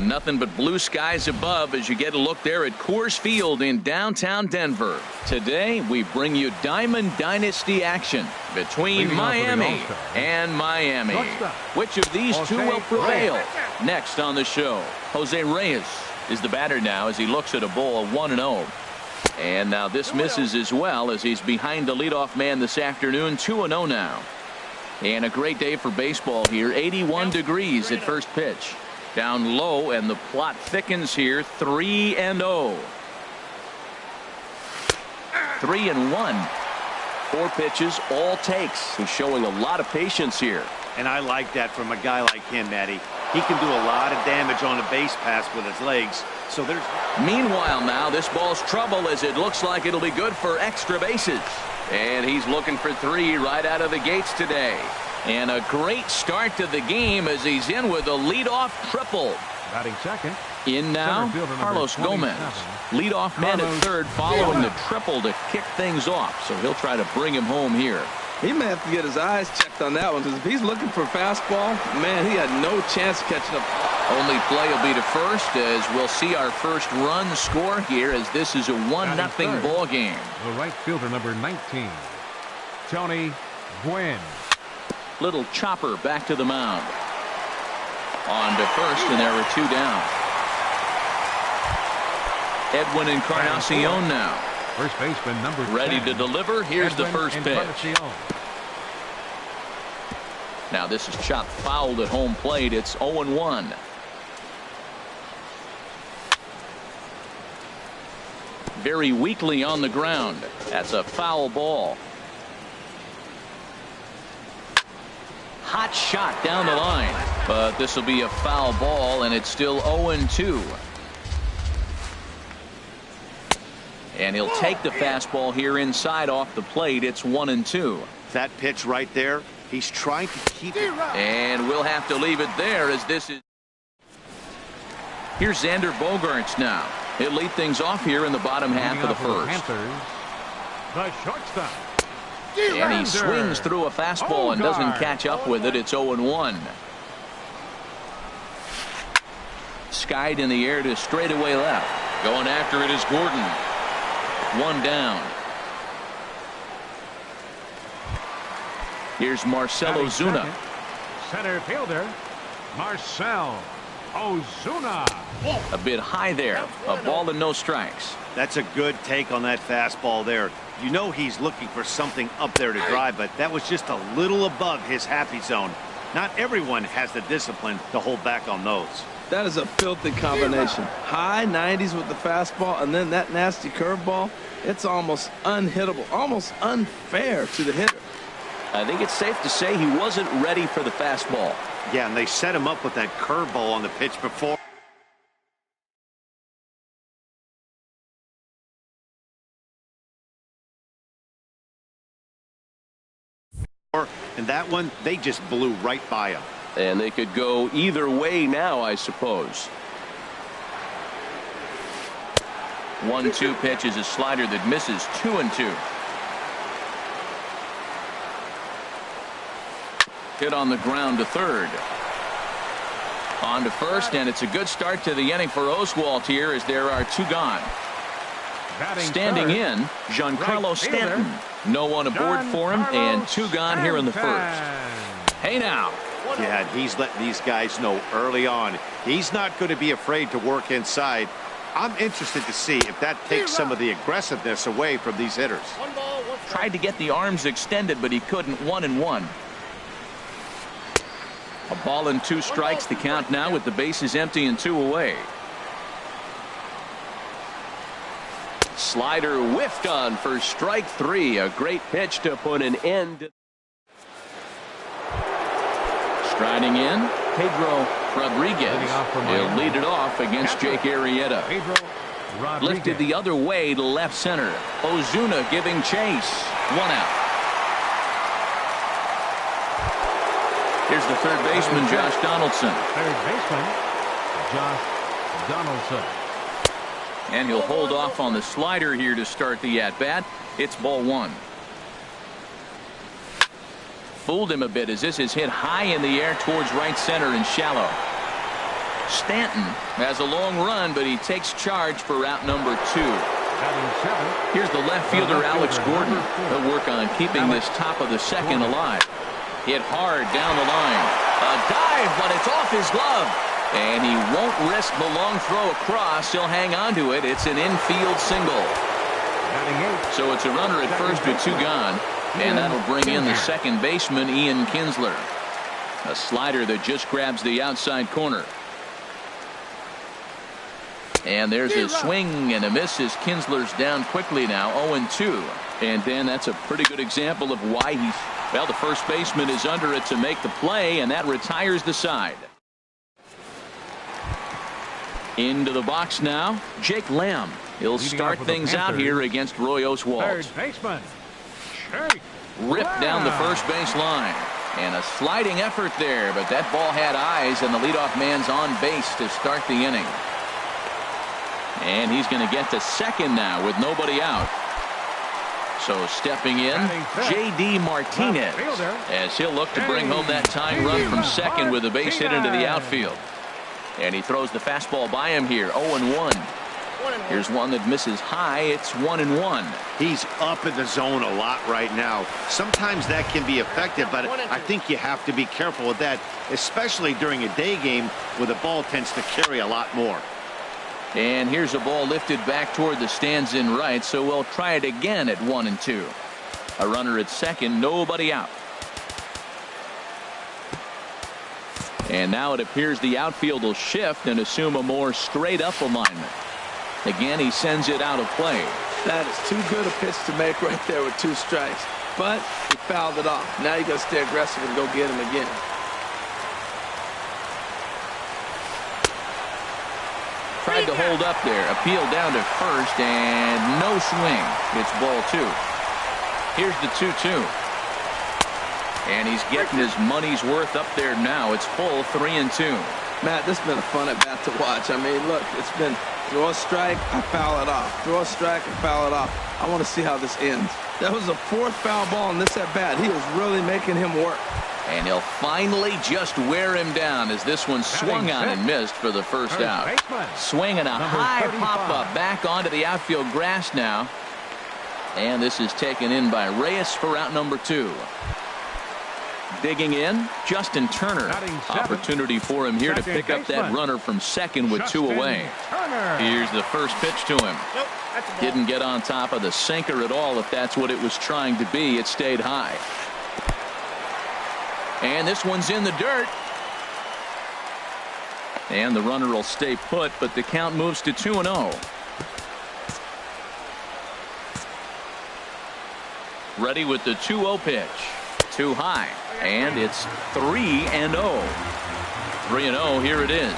Nothing but blue skies above as you get a look there at Coors Field in downtown Denver. Today, we bring you Diamond Dynasty action between Miami and Miami. Which of these two will prevail? Next on the show, Jose Reyes is the batter now as he looks at a ball 1-0. And now this misses as well as he's behind the leadoff man this afternoon, 2-0 now. And a great day for baseball here, 81 degrees at first pitch. Down low, and the plot thickens here, 3-0. 3-1. 4 pitches, all takes. He's showing a lot of patience here. And I like that from a guy like him, Matty. He can do a lot of damage on a base pass with his legs. So there's. Meanwhile, now this ball's trouble as it looks like it'll be good for extra bases. And he's looking for 3 right out of the gates today. And a great start to the game as he's in with a leadoff triple. Batting second. In now, Carlos Gomez. Leadoff man at third following the triple to kick things off. So he'll try to bring him home here. He may have to get his eyes checked on that one, because if he's looking for a fastball, man, he had no chance of catching up. Only play will be to first as we'll see our first run score here as this is a 1-0 ball game. The right fielder, number 19, Tony Gwynn. Little chopper back to the mound. On to first, and there are 2 down. Edwin Encarnacion now. First baseman number 10. Ready to deliver. Here's the first pitch. Now this is chopped fouled at home plate. It's 0-1. Very weakly on the ground. That's a foul ball. Hot shot down the line, but this will be a foul ball, and it's still 0-2. And he'll take the fastball here inside off the plate. It's 1-2. That pitch right there, he's trying to keep it. And we'll have to leave it there as this is. Here's Xander Bogaerts now. He'll lead things off here in the bottom half of the first. The shortstop. And he swings through a fastball and doesn't catch up with it. It's 0-1. Skied in the air to straightaway left. Going after it is Gordon. 1 down. Here's Marcell Ozuna. Center fielder Marcell Ozuna. A bit high there. A ball and no strikes. That's a good take on that fastball there. You know he's looking for something up there to drive, but that was just a little above his happy zone. Not everyone has the discipline to hold back on those. That is a filthy combination. High 90s with the fastball, and then that nasty curveball. It's almost unhittable, almost unfair to the hitter. I think it's safe to say he wasn't ready for the fastball. Yeah, and they set him up with that curveball on the pitch before. And that one, they just blew right by him. And they could go either way now, I suppose. 1-2 pitch is a slider that misses. 2-2. Hit on the ground to third. On to first, and it's a good start to the inning for Oswalt here as there are 2 gone. Standing in, Giancarlo Stanton. No one aboard for him, and 2 gone here in the first. Hey now. Yeah, he's letting these guys know early on he's not going to be afraid to work inside. I'm interested to see if that takes some of the aggressiveness away from these hitters. Tried to get the arms extended, but he couldn't. 1-1. A ball and 2 strikes to count now with the bases empty and 2 away. Slider whiffed on for strike 3. A great pitch to put an end. Striding in, Pedro Rodriguez. He'll lead it off against Jake Arrieta. Lifted the other way to left center. Ozuna giving chase. 1 out. Here's the third baseman, Josh Donaldson. Third baseman, Josh Donaldson. And he'll hold off on the slider here to start the at-bat. It's ball 1. Fooled him a bit as this is hit high in the air towards right center and shallow. Stanton has a long run, but he takes charge for route number 2. Here's the left fielder, Alex Gordon. He'll work on keeping this top of the second alive. Hit hard down the line. A dive, but it's off his glove. And he won't risk the long throw across. He'll hang on to it. It's an infield single. So it's a runner at first with 2 gone. And that'll bring in the second baseman, Ian Kinsler. A slider that just grabs the outside corner. And there's a swing and a miss as Kinsler's down quickly now, 0-2. And then that's a pretty good example of why well, the first baseman is under it to make the play, and that retires the side. Into the box now, Jake Lamb. He'll start things out here against Roy Oswalt. Third baseman, Jake Ripped down the first base line. And a sliding effort there, but that ball had eyes, and the leadoff man's on base to start the inning. And he's going to get to second now with nobody out. So stepping in, J.D. Martinez, as he'll look to bring home that tying run from second with a base hit into the outfield. And he throws the fastball by him here, 0-1. Here's one that misses high. It's 1-1. He's up in the zone a lot right now. Sometimes that can be effective, but I think you have to be careful with that, especially during a day game where the ball tends to carry a lot more. And here's a ball lifted back toward the stands in right, so we'll try it again at 1-2. A runner at second, nobody out. And now it appears the outfield will shift and assume a more straight up alignment. Again, he sends it out of play. That is too good a pitch to make right there with 2 strikes. But he fouled it off. Now you got to stay aggressive and go get him again. Tried to hold up there. Appeal down to first, and no swing. It's ball 2. Here's the 2-2. And he's getting his money's worth up there now. It's full 3-2. Matt, this has been a fun at bat to watch. I mean, look, it's been throw a strike, I foul it off. Throw a strike, I foul it off. I want to see how this ends. That was the 4th foul ball in this at bat. He was really making him work. And he'll finally just wear him down as this one swung on and missed for the first out. Swinging a high pop-up back onto the outfield grass now. And this is taken in by Reyes for out number 2. Digging in, Justin Turner. Opportunity for him here to pick up that runner from second with 2 away. Here's the first pitch to him. Didn't get on top of the sinker at all, if that's what it was trying to be. It stayed high. And this one's in the dirt. And the runner will stay put, but the count moves to 2-0. Ready with the 2-0 pitch. Too high. And it's 3-0. 3-0, here it is.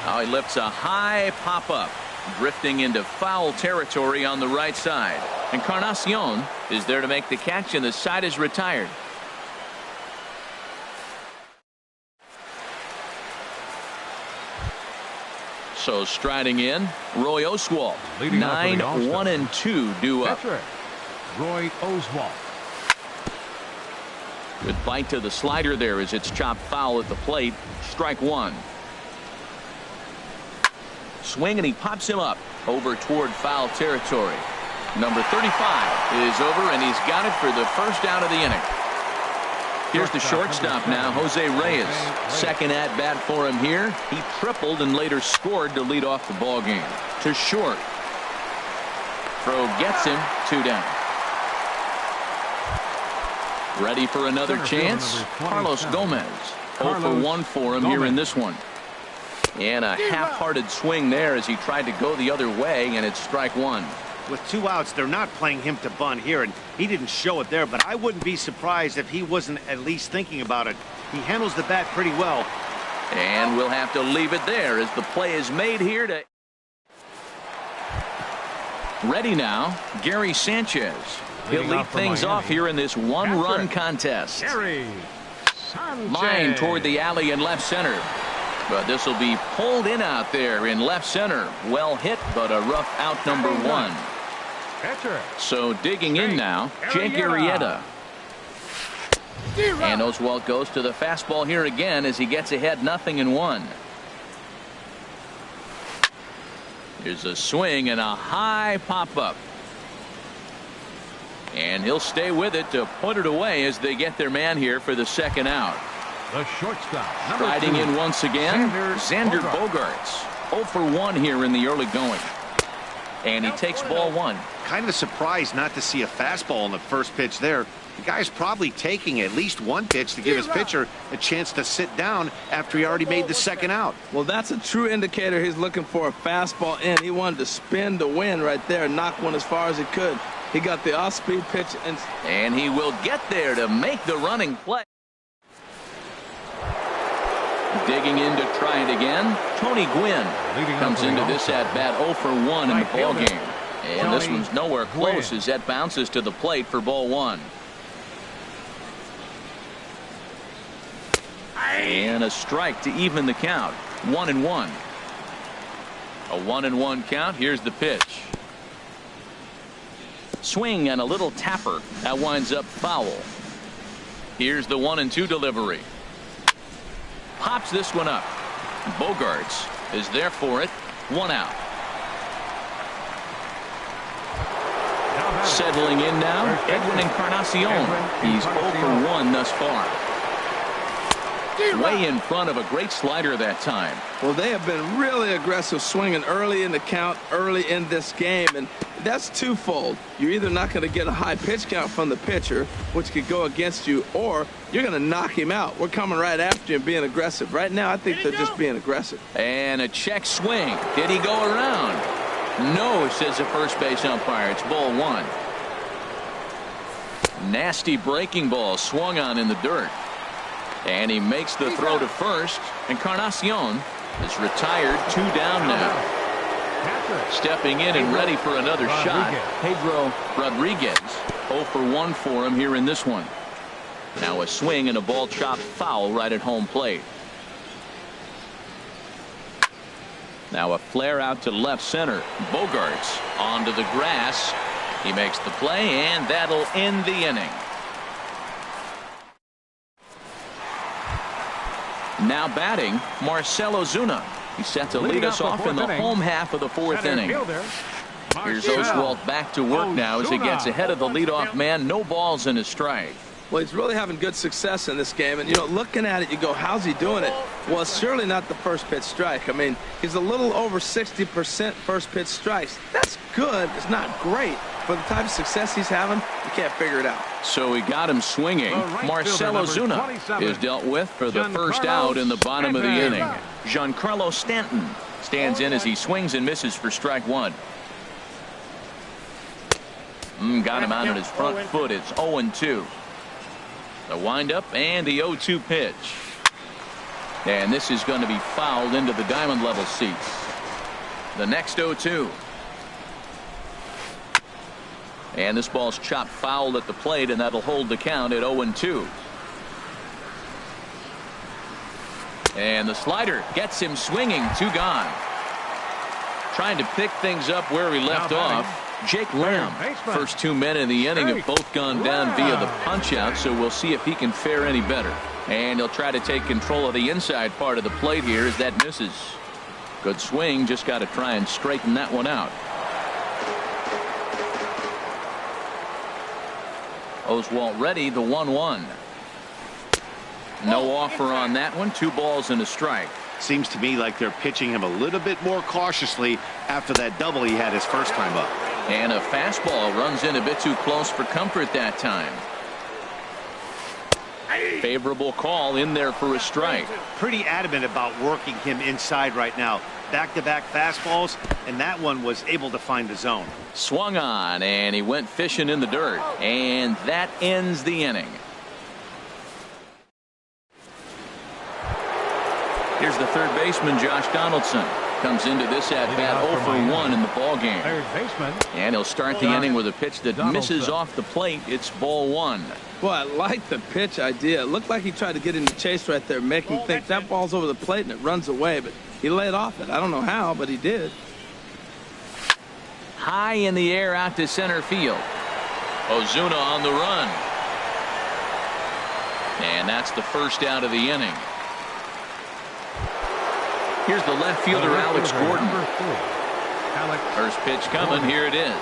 Now he lifts a high pop-up, drifting into foul territory on the right side. Encarnacion is there to make the catch, and the side is retired. So striding in, Roy Oswalt. 9-1-2 due up. Roy Oswalt. Good bite to the slider there as it's chopped foul at the plate. Strike 1. Swing, and he pops him up over toward foul territory. Number 35 is over, and he's got it for the first out of the inning. Here's the shortstop now, Jose Reyes. Second at bat for him here. He tripled and later scored to lead off the ball game. To short. Throw gets him. 2 down. Ready for another chance. Carlos Gomez. 0 for 1 for him here in this one. And a half-hearted swing there as he tried to go the other way, and it's strike 1. With 2 outs, they're not playing him to bunt here, and he didn't show it there, but I wouldn't be surprised if he wasn't at least thinking about it. He handles the bat pretty well. And we'll have to leave it there as the play is made here to... Ready now, Gary Sanchez. He'll lead things off here in this 1-run contest. Line toward the alley in left center. But this will be pulled in out there in left center. Well hit, but a rough out number 1. So digging in now, Jake Arrieta. And Oswalt goes to the fastball here again as he gets ahead 0-1. Here's a swing and a high pop-up. And he'll stay with it to put it away as they get their man here for the second out. The shortstop. Riding in once again, Xander Bogaerts. 0 for 1 here in the early going. And he takes ball 1. Kind of surprised not to see a fastball on the first pitch there. The guy's probably taking at least one pitch to give his pitcher a chance to sit down after he already made the second out. Well, that's a true indicator he's looking for a fastball in. He wanted to spin to win right there, knock one as far as he could. He got the off-speed pitch. And he will get there to make the running play. Digging in to try it again. Tony Gwynn comes into this at-bat 0 for 1 in the ballgame. And this one's nowhere close as that bounces to the plate for ball 1. And a strike to even the count. 1-1. A 1-1 count. Here's the pitch. Swing and a little tapper. That winds up foul. Here's the 1-2 delivery. Pops this one up. Bogaerts is there for it. 1 out. Settling in now, Edwin Encarnacion. He's 0 for 1 thus far. Way in front of a great slider that time. Well, they have been really aggressive swinging early in the count, early in this game, and that's twofold. You're either not going to get a high pitch count from the pitcher, which could go against you, or you're going to knock him out. We're coming right after him, being aggressive. Right now, I think they're just being aggressive. And a check swing. Did he go around? No, says the first base umpire. It's ball 1. Nasty breaking ball swung on in the dirt. And he makes the throw to first. Encarnacion is retired. 2 down now. Stepping in and ready for another shot, Pedro Rodriguez. 0 for 1 for him here in this one. Now a swing and a ball chopped foul right at home plate. Now a flare out to left center. Bogaerts onto the grass. He makes the play, and that'll end the inning. Now batting, Marcell Ozuna. He's set to lead us off in the home half of the 4th inning. Here's Oswalt back to work now as he gets ahead of the leadoff man. No balls and a strike. Well, he's really having good success in this game. And, you know, looking at it, you go, how's he doing it? Well, it's surely not the first pitch strike. I mean, he's a little over 60% first pitch strikes. That's good. It's not great. For the type of success he's having, you can't figure it out. So we got him swinging. Marcell Ozuna is dealt with for the first out in the bottom of the inning. Giancarlo Stanton stands in as he swings and misses for strike 1. Got him out on his front foot. It's 0-2. The windup and the 0-2 pitch. And this is going to be fouled into the diamond level seats. The next 0-2. And this ball's chopped foul at the plate, and that'll hold the count at 0-2. And the slider gets him swinging. 2 gone. Trying to pick things up where he left off. Jake Lamb. First 2 men in the inning have both gone down via the punch out, so we'll see if he can fare any better. And he'll try to take control of the inside part of the plate here as that misses. Good swing, just got to try and straighten that one out. Oswalt ready, the 1-1. No offer on that one. 2 balls and a strike. Seems to me like they're pitching him a little bit more cautiously after that double he had his first time up. And a fastball runs in a bit too close for comfort that time. Favorable call in there for a strike. Pretty adamant about working him inside right now. Back-to-back fastballs, and that one was able to find the zone. Swung on, and he went fishing in the dirt. And that ends the inning. Here's the third baseman, Josh Donaldson. Comes into this at-bat 0 for 1 in the ballgame. And he'll start the inning with a pitch that misses off the plate. It's ball 1. Well, I like the pitch idea. It looked like he tried to get into chase right there, making him think that ball's over the plate and it runs away, but he laid off it. I don't know how, but he did. High in the air out to center field. Ozuna on the run. And that's the first out of the inning. Here's the left fielder, Alex Gordon. First pitch coming. Here it is.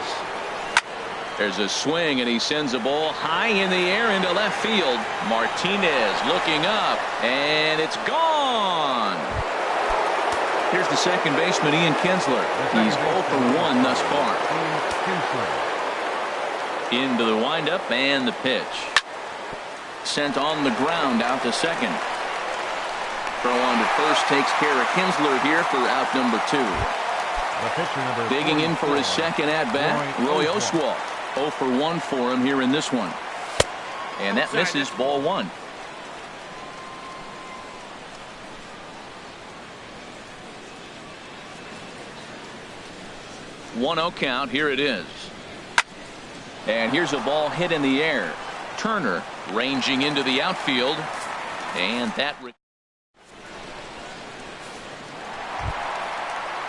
There's a swing, and he sends a ball high in the air into left field. Martinez looking up, and it's gone. Here's the second baseman, Ian Kinsler. He's 0 for 1 thus far. Into the windup, and the pitch. Sent on the ground out to second. Throw on to first takes care of Kinsler here for out number 2. Digging in for his second at-bat, Roy Oswalt. 0 for 1 for him here in this one. And that misses, ball 1. One-0 count. Here it is. And here's a ball hit in the air. Turner ranging into the outfield. And that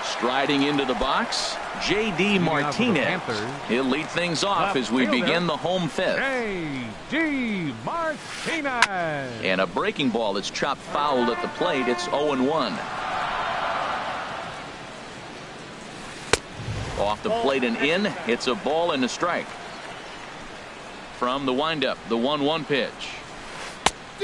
striding into the box, J.D. Martinez. He'll lead things off as we begin the home fifth. J.D. Martinez. And a breaking ball that's chopped foul at the plate. It's 0-1. Off the plate and in. It's a ball and a strike. From the windup, the 1-1 pitch.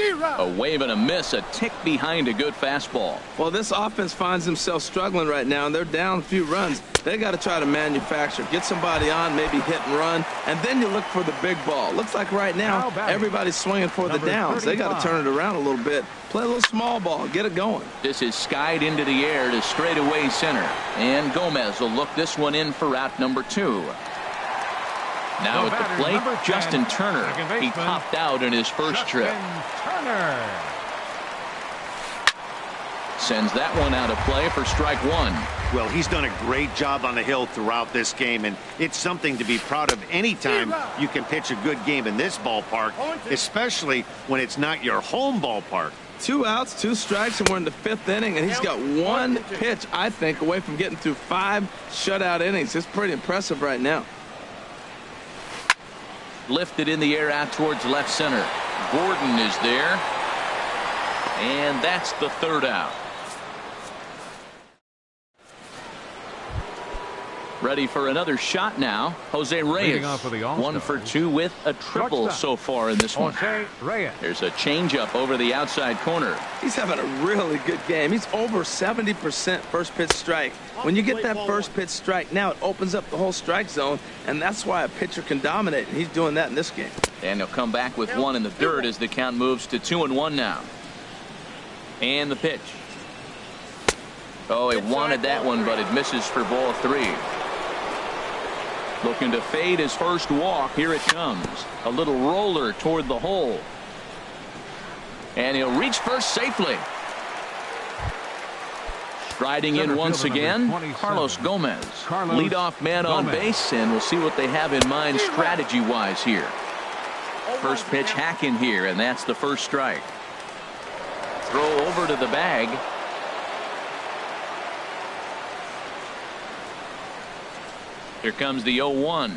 A wave and a miss, a tick behind a good fastball. Well, this offense finds themselves struggling right now, and they're down a few runs. They got to try to manufacture, get somebody on, maybe hit and run, and then you look for the big ball. Looks like right now everybody's swinging for the downs. They got to turn it around a little bit, play a little small ball, get it going. This is skied into the air to straightaway center, and Gomez will look this one in for out number 2. Now at the plate, Justin Turner. He popped out in his first trip. Sends that one out of play for strike 1. Well, he's done a great job on the hill throughout this game, and it's something to be proud of anytime you can pitch a good game in this ballpark, especially when it's not your home ballpark. 2 outs, 2 strikes, and we're in the 5th inning, and he's got 1 pitch, I think, away from getting through 5 shutout innings. It's pretty impressive right now. Lifted in the air out towards left center. Gordon is there. And that's the 3rd out. Ready for another shot now. Jose Reyes. 1 for 2 with a triple so far in this one. There's a changeup over the outside corner. He's having a really good game. He's over 70% first pitch strike. When you get that first pitch strike, now it opens up the whole strike zone, and that's why a pitcher can dominate, and he's doing that in this game. And he'll come back with 1 in the 3rd as the count moves to 2-1 now. And the pitch. Oh, he wanted that one, but it misses for ball 3. Looking to fade his first walk. Here it comes. A little roller toward the hole. And he'll reach first safely. Striding in once again, Carlos Gomez. Leadoff man on base, and we'll see what they have in mind strategy-wise here. First pitch hack in here, and that's the first strike. Throw over to the bag. Here comes the 0-1.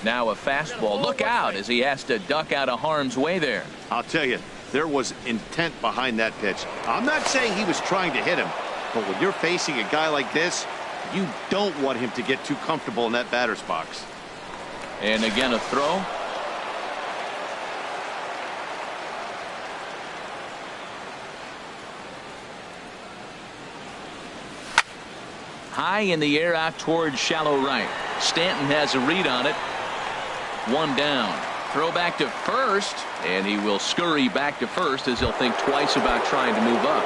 Now a fastball. Look out as he has to duck out of harm's way there. I'll tell you, there was intent behind that pitch. I'm not saying he was trying to hit him, but when you're facing a guy like this, you don't want him to get too comfortable in that batter's box. And again a throw. High in the air out towards shallow right. Stanton has a read on it. 1 down. Throw back to first, and he will scurry back to first as he'll think twice about trying to move up.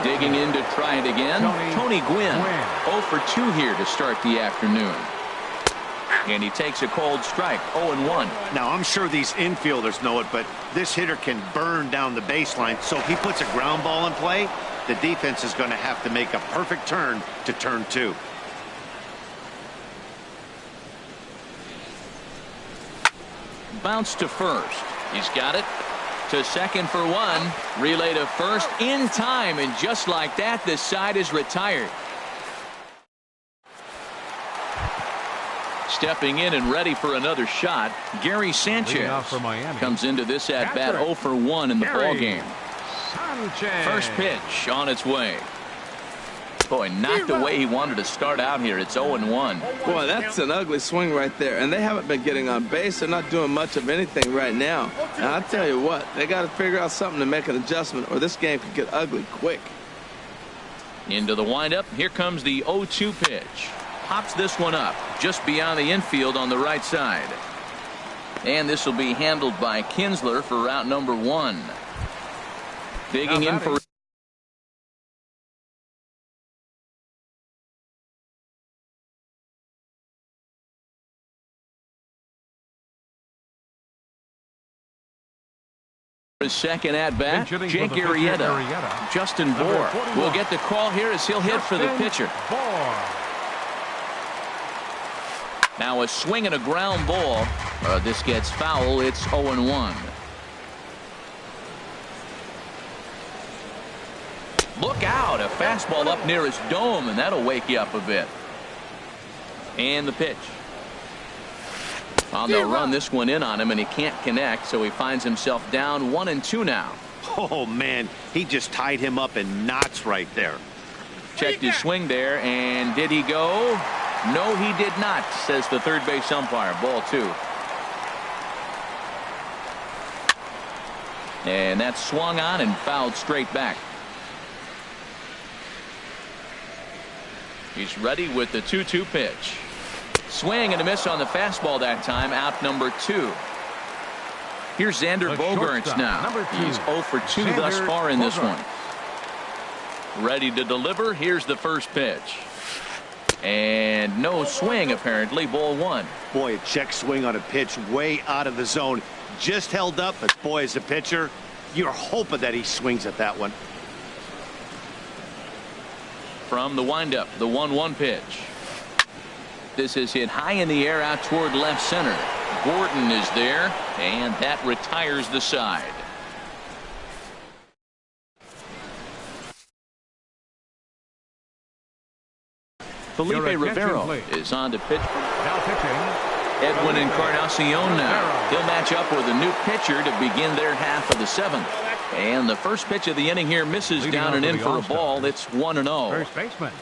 Digging in to try it again. Tony Gwynn. 0 for 2 here to start the afternoon. And he takes a cold strike. 0-1. Now, I'm sure these infielders know it, but this hitter can burn down the baseline. So if he puts a ground ball in play, the defense is going to have to make a perfect turn to turn 2. Bounce to first. He's got it. To second for 1. Relay to first in time, and just like that, the side is retired. Stepping in and ready for another shot, Gary Sanchez comes into this at-bat 0 for 1 in the ballgame. First pitch on its way. Boy, not the way he wanted to start out here. It's 0-1. Boy, that's an ugly swing right there. And they haven't been getting on base. They're not doing much of anything right now. And I'll tell you what, they got to figure out something to make an adjustment, or this game could get ugly quick. Into the windup. Here comes the 0-2 pitch. Pops this one up just beyond the infield on the right side. And this will be handled by Kinsler for route number 1. Digging in for his second at bat. Jake Arrieta. Justin Bour will get the call here as he'll hit for the pitcher. Now a swing and a ground ball. This gets foul. It's 0-1. Look out, a fastball up near his dome, and that'll wake you up a bit. And the pitch. Well, they'll run this one in on him, and he can't connect, so he finds himself down 1-2 now. Oh, man, he just tied him up in knots right there. Checked his swing there, and did he go? No, he did not, says the third base umpire. Ball 2. And that's swung on and fouled straight back. He's ready with the 2-2 pitch. Swing and a miss on the fastball that time. Out number 2. Here's Xander Bogaerts now. He's 0 for 2 thus far in this one. Ready to deliver. Here's the first pitch. And no swing apparently. Ball 1. Boy, a check swing on a pitch way out of the zone. Just held up, but boy, as a pitcher, you're hoping that he swings at that one. From the windup, the 1-1 pitch. This is hit high in the air out toward left center. Gordon is there, and that retires the side. Felipe Rivero is on to pitch. Now pitching. Edwin Encarnacion now. He'll match up with a new pitcher to begin their half of the 7th. And the first pitch of the inning here misses down and in for a ball. It's 1-0. First baseman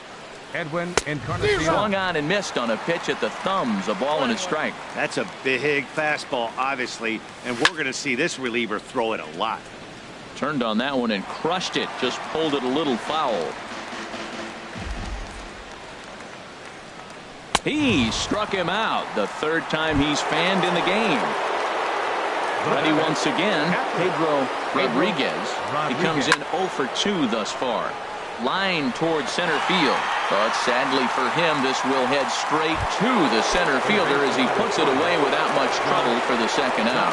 Edwin Encarnacion. Swung on and missed on a pitch at the thumbs. A ball and a strike. That's a big fastball, obviously, and we're going to see this reliever throw it a lot. Turned on that one and crushed it. Just pulled it a little foul. He struck him out. The third time he's fanned in the game. Ready once again, Pedro Rodriguez. He comes in 0 for 2 thus far. Line towards center field. But sadly for him, this will head straight to the center fielder as he puts it away without much trouble for the second out.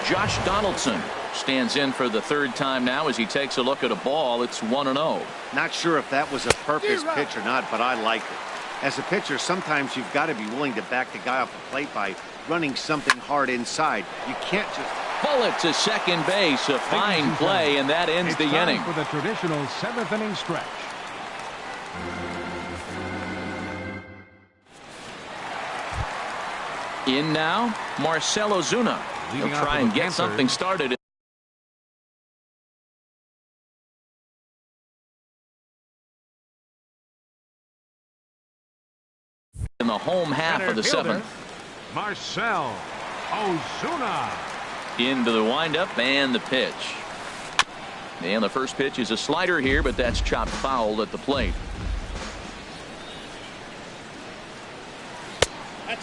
Josh Donaldson stands in for the third time now as he takes a look at a ball. It's 1-0. Not sure if that was a purpose pitch or not, but I liked it. As a pitcher, sometimes you've got to be willing to back the guy off the plate by running something hard inside. You can't just bullet to second base. A fine play, and that ends the inning. For the traditional 7th inning stretch. In now, Marcell Ozuna. He'll try and get something started. In the home half of the 7th. Marcell Ozuna. Into the windup and the pitch. And the first pitch is a slider here, but that's chopped foul at the plate.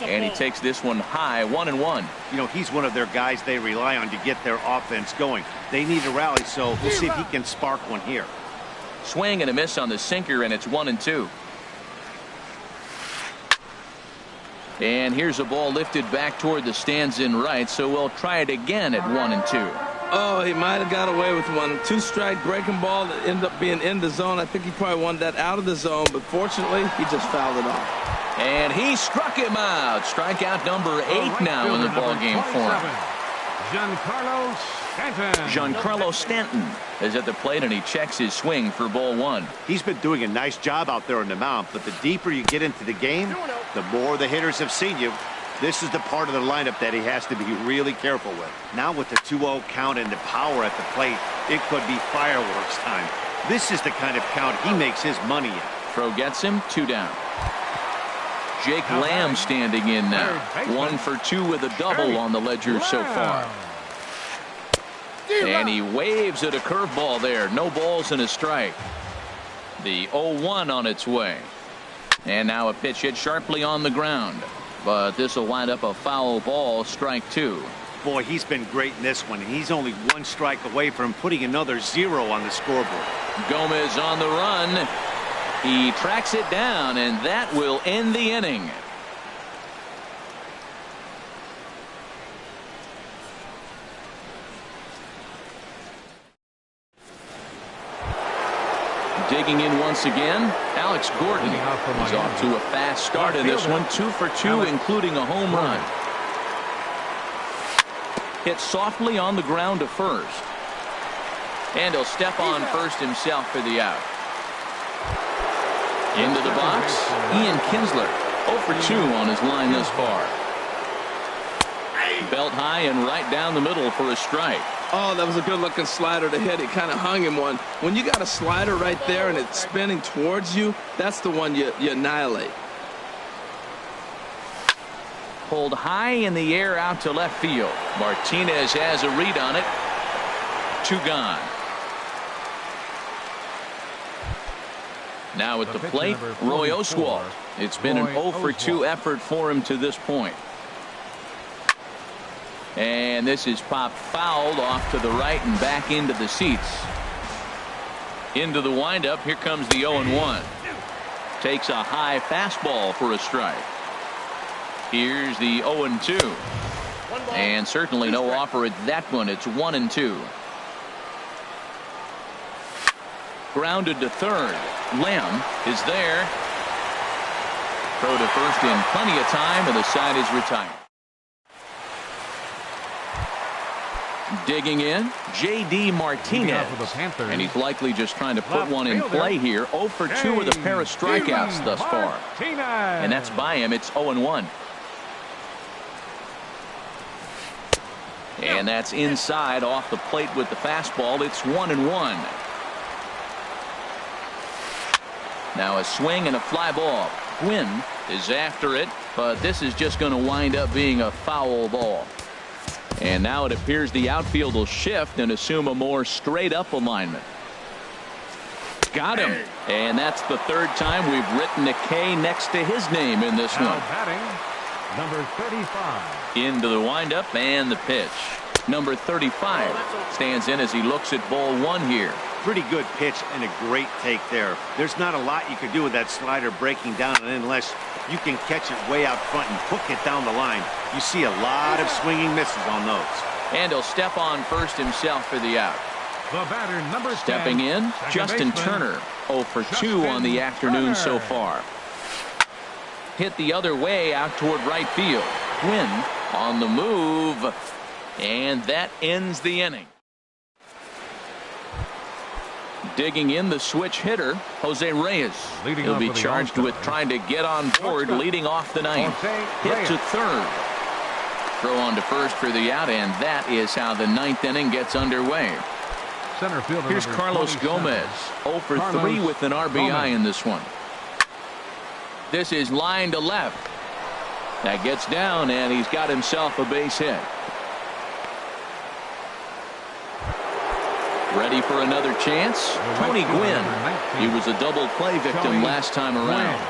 And he takes this one high, 1-1. You know, he's one of their guys they rely on to get their offense going. They need a rally, so we'll see if he can spark one here. Swing and a miss on the sinker, and it's 1-2. And here's a ball lifted back toward the stands in right, so we'll try it again at 1-2. Oh, he might have got away with one. 2-strike breaking ball that ended up being in the zone. I think he probably wanted that out of the zone, but fortunately, he just fouled it off. And he struck him out. Strikeout number 8 now in the ballgame for him. Giancarlo Stanton is at the plate, and he checks his swing for ball 1. He's been doing a nice job out there on the mound, but the deeper you get into the game, the more the hitters have seen you. This is the part of the lineup that he has to be really careful with. Now with the 2-0 count and the power at the plate, it could be fireworks time. This is the kind of count he makes his money in. Throw gets him, 2 down. Jake Lamb standing in now. 1 for 2 with a double on the ledger so far. And he waves at a curveball there. No balls and a strike. The 0-1 on its way. And now a pitch hit sharply on the ground. But this will wind up a foul ball, strike 2. Boy, he's been great in this one. He's only 1 strike away from putting another 0 on the scoreboard. Gomez on the run. He tracks it down, and that will end the inning. Digging in once again, Alex Gordon. He's off to a fast start in this one. 2 for 2, including a home run. Hit softly on the ground to first. And he'll step on first himself for the out. Into the box, Ian Kinsler. 0 for 2 on his line thus far. Belt high and right down the middle for a strike. Oh, that was a good-looking slider to hit. It kind of hung him one. When you got a slider right there and it's spinning towards you, that's the one you annihilate. Pulled high in the air out to left field. Martinez has a read on it. 2 gone. Now at the plate, Roy Oswalt. It's been an 0 for 2 effort for him to this point. And this is popped fouled off to the right and back into the seats. Into the windup. Here comes the 0-1. Takes a high fastball for a strike. Here's the 0-2. And certainly no offer at that one. It's 1-2. Grounded to third. Lamb is there. Throw to first in plenty of time, and the side is retired. Digging in, J.D. Martinez. And he's likely just trying to put one in play here. 0 for 2 with a pair of strikeouts thus far. And that's by him. It's 0-1. And that's inside off the plate with the fastball. It's 1-1. Now a swing and a fly ball. Gwynn is after it, but this is just going to wind up being a foul ball. And now it appears the outfield will shift and assume a more straight up alignment. Got him. And that's the 3rd time we've written a K next to his name in this one. Batting, number 35. Into the windup and the pitch. Number 35 stands in as he looks at ball 1 here. Pretty good pitch and a great take there. There's not a lot you can do with that slider breaking down, and unless you can catch it way out front and hook it down the line, you see a lot of swinging misses on those. And he'll step on first himself for the out. The batter, number 10, stepping in, Justin Turner. 0 for 2 on the afternoon so far. Hit the other way out toward right field. Gwynn on the move. And that ends the inning. Digging in, the switch hitter, Jose Reyes. He'll be charged with trying to get on board, leading off the 9th. Hit to third. Throw on to first for the out, and that is how the 9th inning gets underway. Here's Carlos Gomez. 0 for 3 with an RBI in this one. This is line to left. That gets down, and he's got himself a base hit. Ready for another chance? Tony Gwynn. He was a double play victim last time around.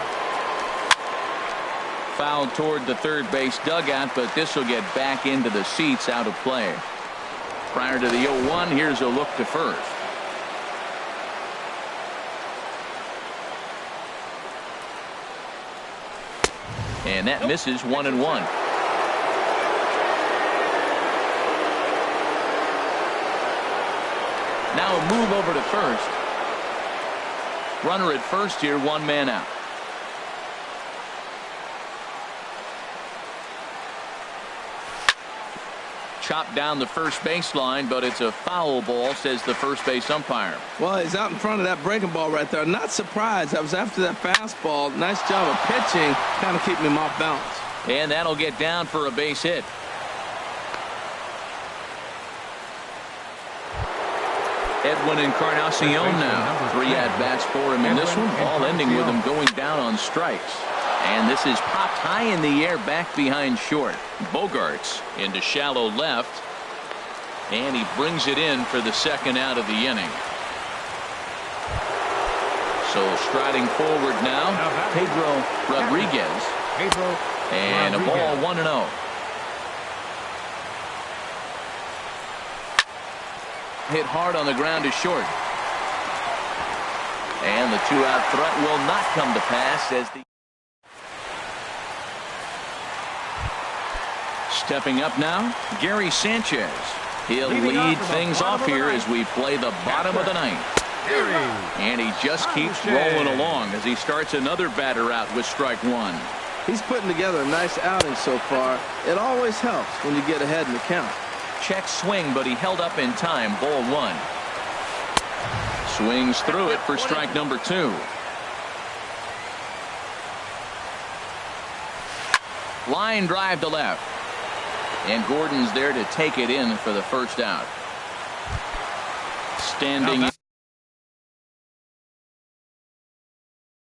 Fouled toward the third base dugout, but this will get back into the seats out of play. Prior to the 0-1, here's a look to first. And that misses. 1-1. Now a move over to first. Runner at first here, 1 man out. Chopped down the first baseline, but it's a foul ball, says the first base umpire. Well, he's out in front of that breaking ball right there. Not surprised. I was after that fastball. Nice job of pitching, kind of keeping him off balance. And that'll get down for a base hit. Edwin Encarnacion now. 3 at-bats for him in this one, all ending with him going down on strikes. And this is popped high in the air back behind short. Bogarts into shallow left. And he brings it in for the second out of the inning. So striding forward now, Pedro Rodriguez. And a ball 1-0. Hit hard on the ground to short. And the 2-out threat will not come to pass as the stepping up now, Gary Sanchez. He'll lead things off here as we play the bottom of the ninth. And he just keeps rolling along as he starts another batter out with strike one. He's putting together a nice outing so far. It always helps when you get ahead in the count. Check swing, but he held up in time. Ball 1. Swings through it for strike number 2. Line drive to left. And Gordon's there to take it in for the first out. Standing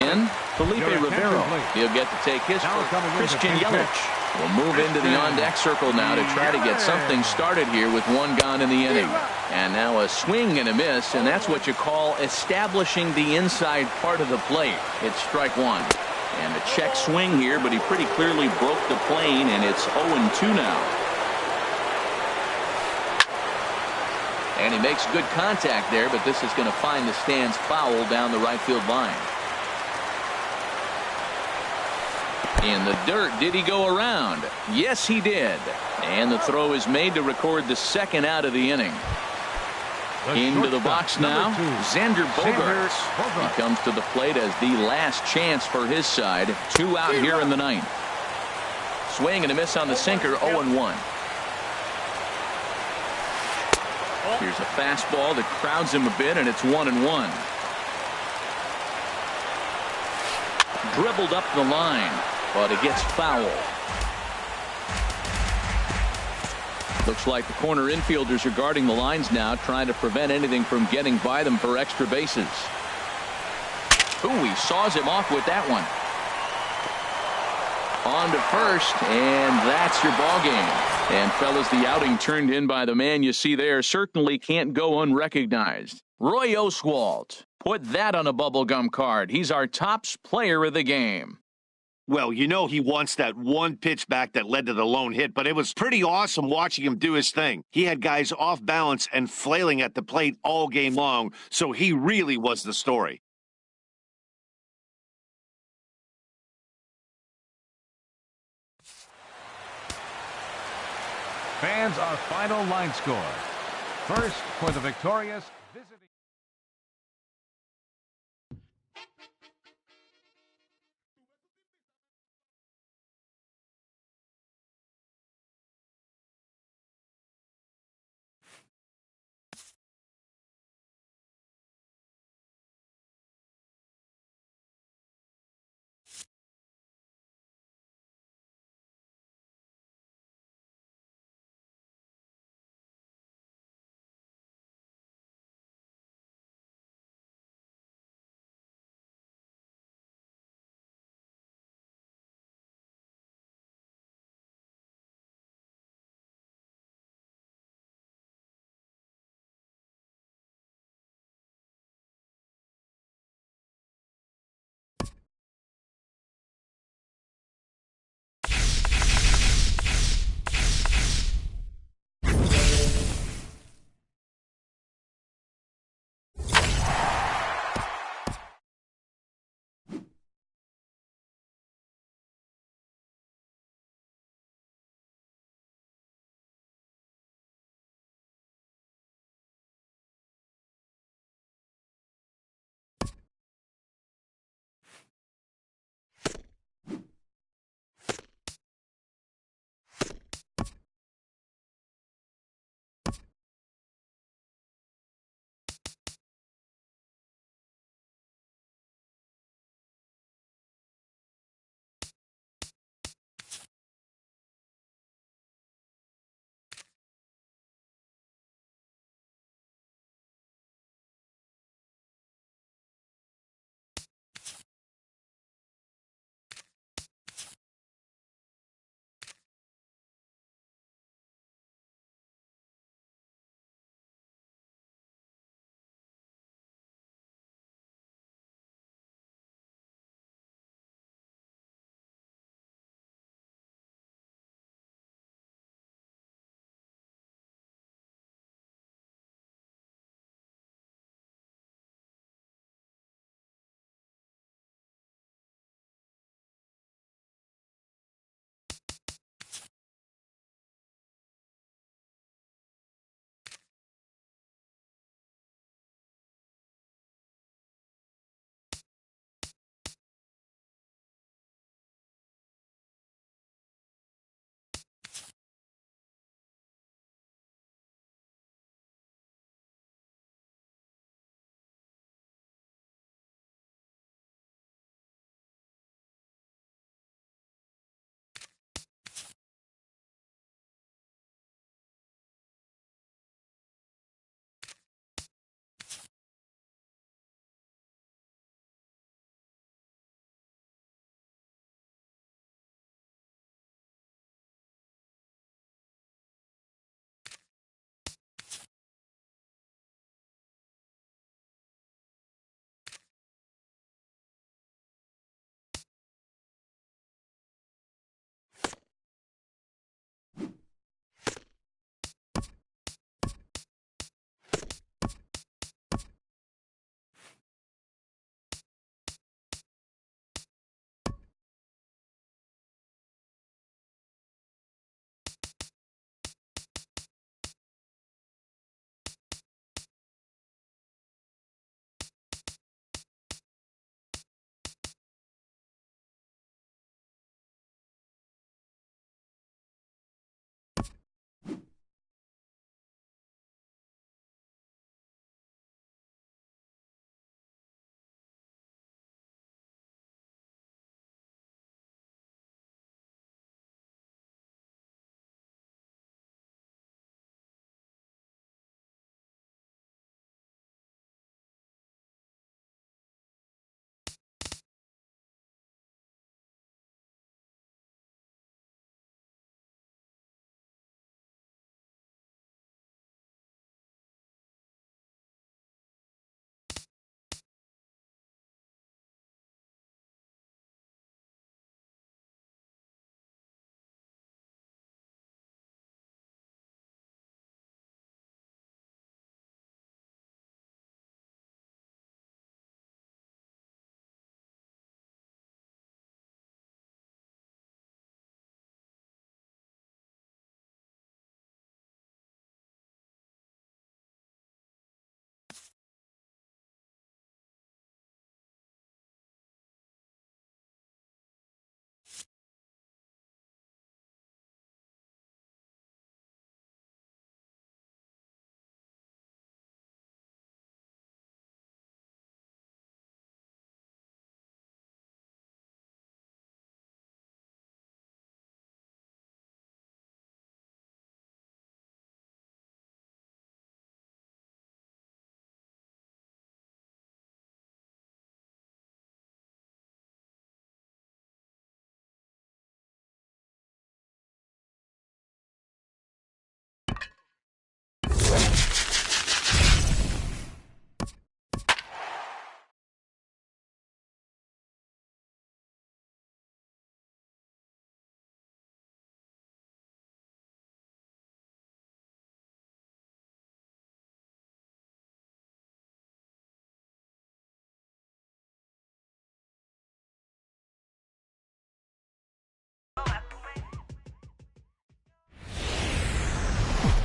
in, Felipe Rivero. He'll get to take his for Christian Yelich. We'll move into the on-deck circle now to try to get something started here with 1 gone in the inning. And now a swing and a miss, and that's what you call establishing the inside part of the plate. It's strike 1. And a check swing here, but he pretty clearly broke the plane, and it's 0-2 now. And he makes good contact there, but this is going to find the stands foul down the right field line. In the dirt, did he go around? Yes, he did. And the throw is made to record the second out of the inning. Into the box now, Xander Bogaerts. He comes to the plate as the last chance for his side. 2 out here in the ninth. Swing and a miss on the sinker, 0-1. Here's a fastball that crowds him a bit, and it's 1-1. Dribbled up the line, but it gets foul. Looks like the corner infielders are guarding the lines now, trying to prevent anything from getting by them for extra bases. Ooh, he saws him off with that one. On to first, and that's your ball game. And fellas, the outing turned in by the man you see there certainly can't go unrecognized. Roy Oswalt. Put that on a bubblegum card. He's our tops player of the game. Well, you know he wants that one pitch back that led to the lone hit, but it was pretty awesome watching him do his thing. He had guys off balance and flailing at the plate all game long, so he really was the story. Fans, our final line score. First, for the victorious visiting.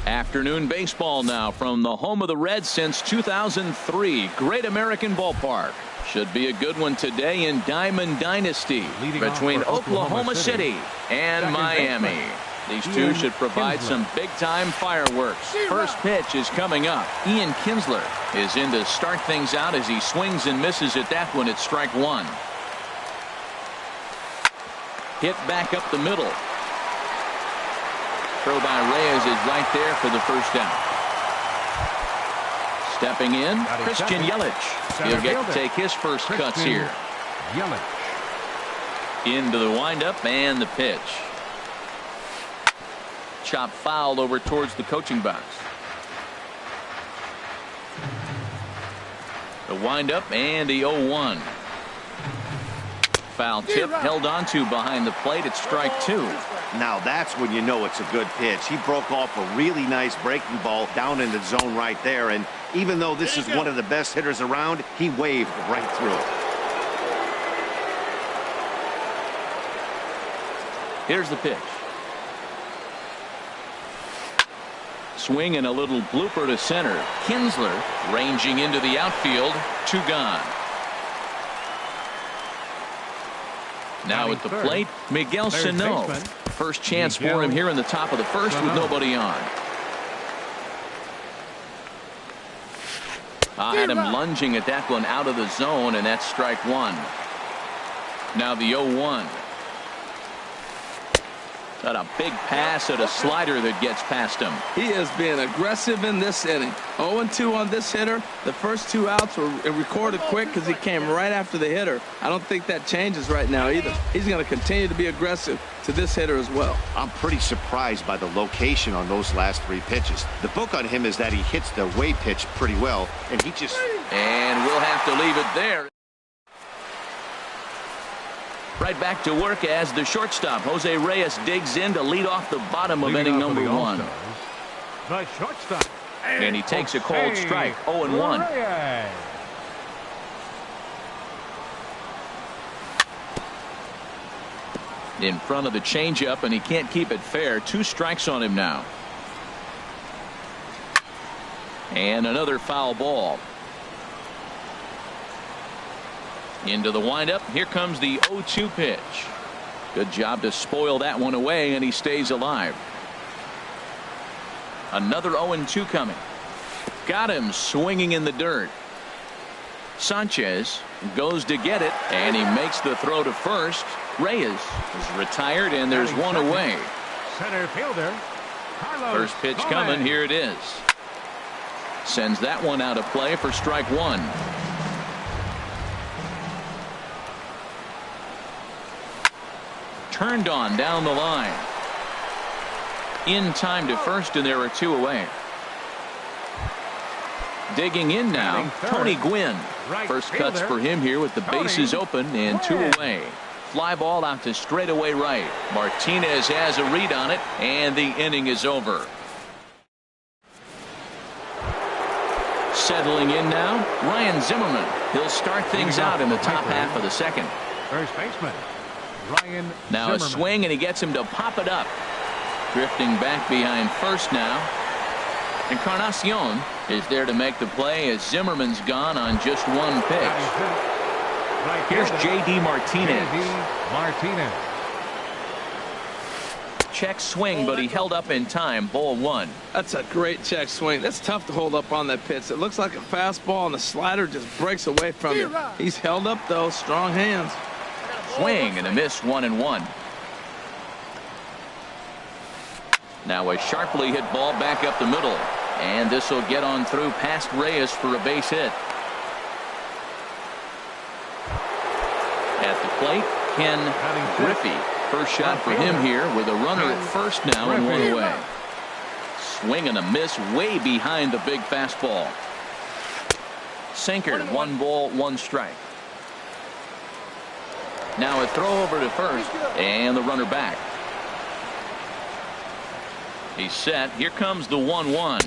Afternoon baseball now from the home of the Reds since 2003. Great American Ballpark. Should be a good one today in Diamond Dynasty between Oklahoma City and Miami. These two should provide some big-time fireworks. First pitch is coming up. Ian Kinsler is in to start things out as he swings and misses at that one at strike one. Hit back up the middle. Throw by Reyes is right there for the first out. Stepping in, Christian Yelich. He'll get to take his first cuts here. Into the windup and the pitch. Chop fouled over towards the coaching box. The windup and the 0-1. Foul tip held onto behind the plate at strike two. Now that's when you know it's a good pitch. He broke off a really nice breaking ball down in the zone right there. And even though this is one of the best hitters around, he waved right through it. Here's the pitch. Swing and a little blooper to center. Kinsler ranging into the outfield. Two gone. Now at the plate, Miguel Sano. First chance for him here in the top of the first with nobody on. Had him lunging at that one out of the zone, and that's strike one. Now the 0-1. Got a big pass at a slider that gets past him. He is being aggressive in this inning. 0-2 on this hitter. The first two outs were recorded quick because he came right after the hitter. I don't think that changes right now either. He's going to continue to be aggressive to this hitter as well. I'm pretty surprised by the location on those last three pitches. The book on him is that he hits the away pitch pretty well, and he just... And we'll have to leave it there. Right back to work as the shortstop, Jose Reyes, digs in to lead off the bottom of inning number one. The shortstop. And he takes a cold strike, 0-1. In front of the changeup, and he can't keep it fair. Two strikes on him now. And another foul ball. Into the windup. Here comes the 0-2 pitch. Good job to spoil that one away, and he stays alive. Another 0-2 coming. Got him swinging in the dirt. Sanchez goes to get it, and he makes the throw to first. Reyes is retired, and there's one away. Center fielder. First pitch coming. Here it is. Sends that one out of play for strike one. Turned on down the line. In time to first, and there are two away. Digging in now, Tony Gwynn. First cuts for him here with the bases open and two away. Fly ball out to straightaway right. Martinez has a read on it, and the inning is over. Settling in now, Ryan Zimmerman. He'll start things out in the top half of the second. First baseman. Ryan now Zimmerman. A swing, and he gets him to pop it up. Drifting back behind first now. Encarnacion is there to make the play as Zimmerman's gone on just one pitch. Here's J.D. Martinez. Check swing, but he held up in time. Ball one. That's a great check swing. That's tough to hold up on that pitch. It looks like a fastball, and the slider just breaks away from it. He's held up, though. Strong hands. Swing and a miss, 1-1. Now a sharply hit ball back up the middle, and this will get on through past Reyes for a base hit. At the plate, Ken Griffey. First shot for him here with a runner at first now and one away. Swing and a miss way behind the big fastball. Sinker, 1 ball, 1 strike. Now a throw over to first, and the runner back. He's set. Here comes the 1-1.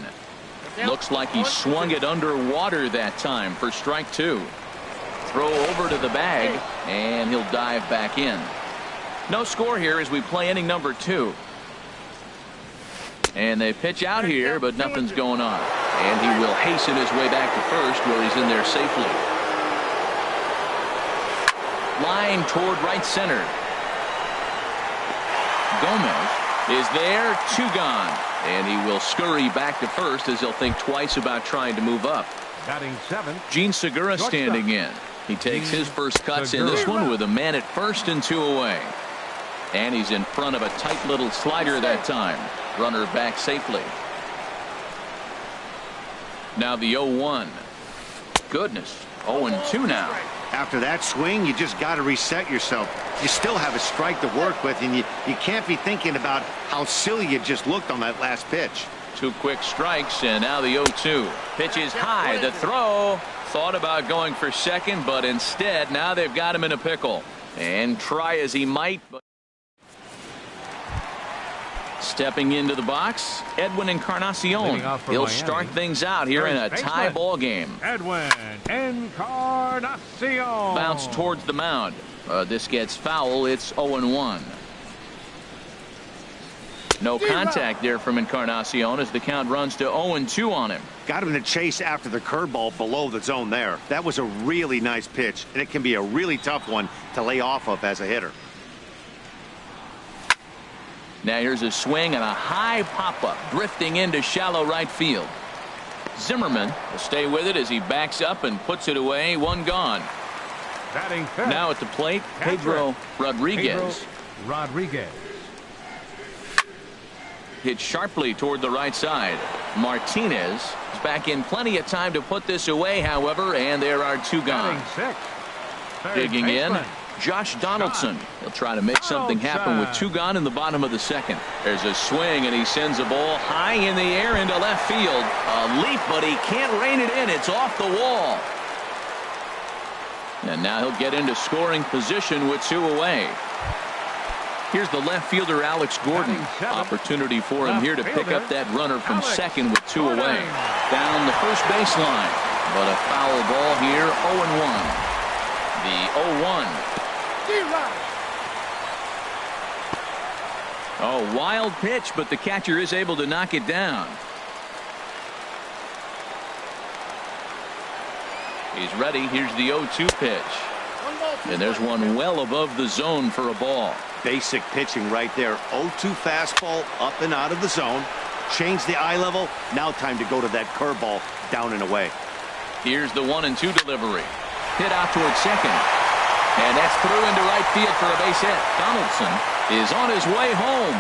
Looks like he swung it underwater that time for strike two. Throw over to the bag, and he'll dive back in. No score here as we play inning number 2. And they pitch out here, but nothing's going on. And he will hasten his way back to first, where he's in there safely. Line toward right center. Gomez is there, 2 gone. And he will scurry back to first as he'll think twice about trying to move up. Batting 7th. Gene Segura standing in. He takes his first cuts in this one with a man at first and 2 away. And he's in front of a tight little slider that time. Runner back safely. Now the 0-1. Goodness, 0-2 now. After that swing, you just got to reset yourself. You still have a strike to work with, and you can't be thinking about how silly you just looked on that last pitch. 2 quick strikes, and now the 0-2. Pitch is high. The throw. Thought about going for second, but instead, now they've got him in a pickle. And try as he might, but stepping into the box, Edwin Encarnacion. He'll start things out here in a tie ball game. Edwin Encarnacion. Bounce towards the mound. This gets foul. It's 0-1. No contact there from Encarnacion as the count runs to 0-2 on him. Got him to chase after the curveball below the zone there. That was a really nice pitch, and it can be a really tough one to lay off of as a hitter. Now here's a swing and a high pop-up drifting into shallow right field. Zimmerman will stay with it as he backs up and puts it away. 1 gone. Batting 5th. Now at the plate, Pedro Rodriguez. Hit sharply toward the right side. Martinez is back in plenty of time to put this away, however, and there are 2 gone. Digging in, Josh Donaldson. He'll try to make something happen with 2 gone in the bottom of the second. There's a swing, and he sends a ball high in the air into left field. A leap, but he can't rein it in. It's off the wall. And now he'll get into scoring position with 2 away. Here's the left fielder, Alex Gordon. Opportunity for him here to pick up that runner from second with 2 away. Down the first baseline. But a foul ball here, 0-1. The 0-1. Oh, wild pitch, but the catcher is able to knock it down. He's ready. Here's the 0-2 pitch. And there's one well above the zone for a ball. Basic pitching right there. 0-2 fastball up and out of the zone. Change the eye level. Now time to go to that curveball down and away. Here's the 1-2 delivery. Hit out towards second. And that's through into right field for a base hit. Donaldson is on his way home.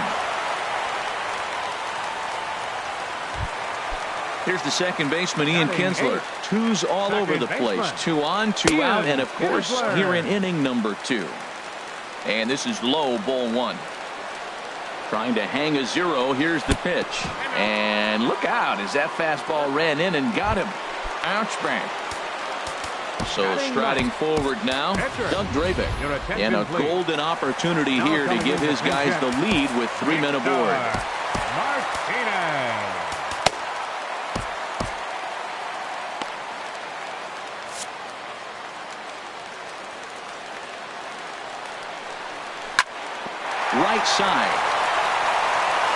Here's the second baseman, Ian Kinsler. 2's all over the place. 2 on, 2 out, and of course, here in inning number 2. And this is low, ball 1. Trying to hang a 0. Here's the pitch. And look out as that fastball ran in and got him. Ouch, bang. So striding forward now, Doug Drabeck. And a golden opportunity here to give his guys the lead with 3 men aboard. Martinez. Right side.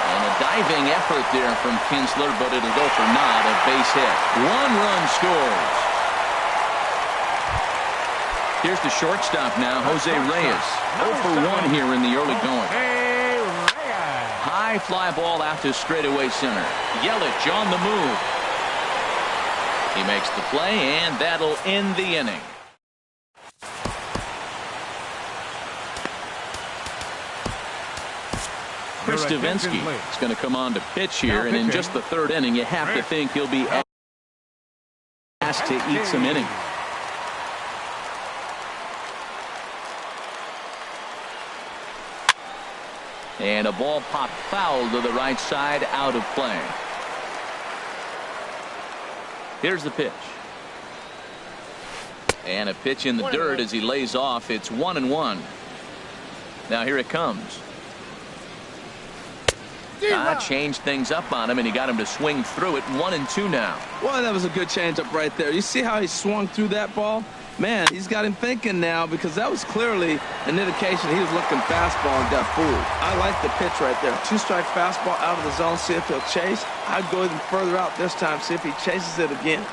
And a diving effort there from Kinsler, but it'll go for naught. A base hit. 1 run scores. Here's the shortstop now, Jose Reyes. 0 for 1 here in the early going. High fly ball out to straightaway center. Yelich on the move. He makes the play, and that'll end the inning. Chris Davinsky is going to come on to pitch here, and in just the 3rd inning, you have to think he'll be asked to eat some innings. And a ball popped foul to the right side, out of play. Here's the pitch. And a pitch in the dirt as he lays off. It's 1-1. Now here it comes. Changed things up on him, and he got him to swing through it. 1-2 now. Well, that was a good changeup right there. You see how he swung through that ball? Man, he's got him thinking now because that was clearly an indication he was looking fastball and got fooled. I like the pitch right there. 2-strike fastball out of the zone, see if he'll chase. I'd go even further out this time, see if he chases it again.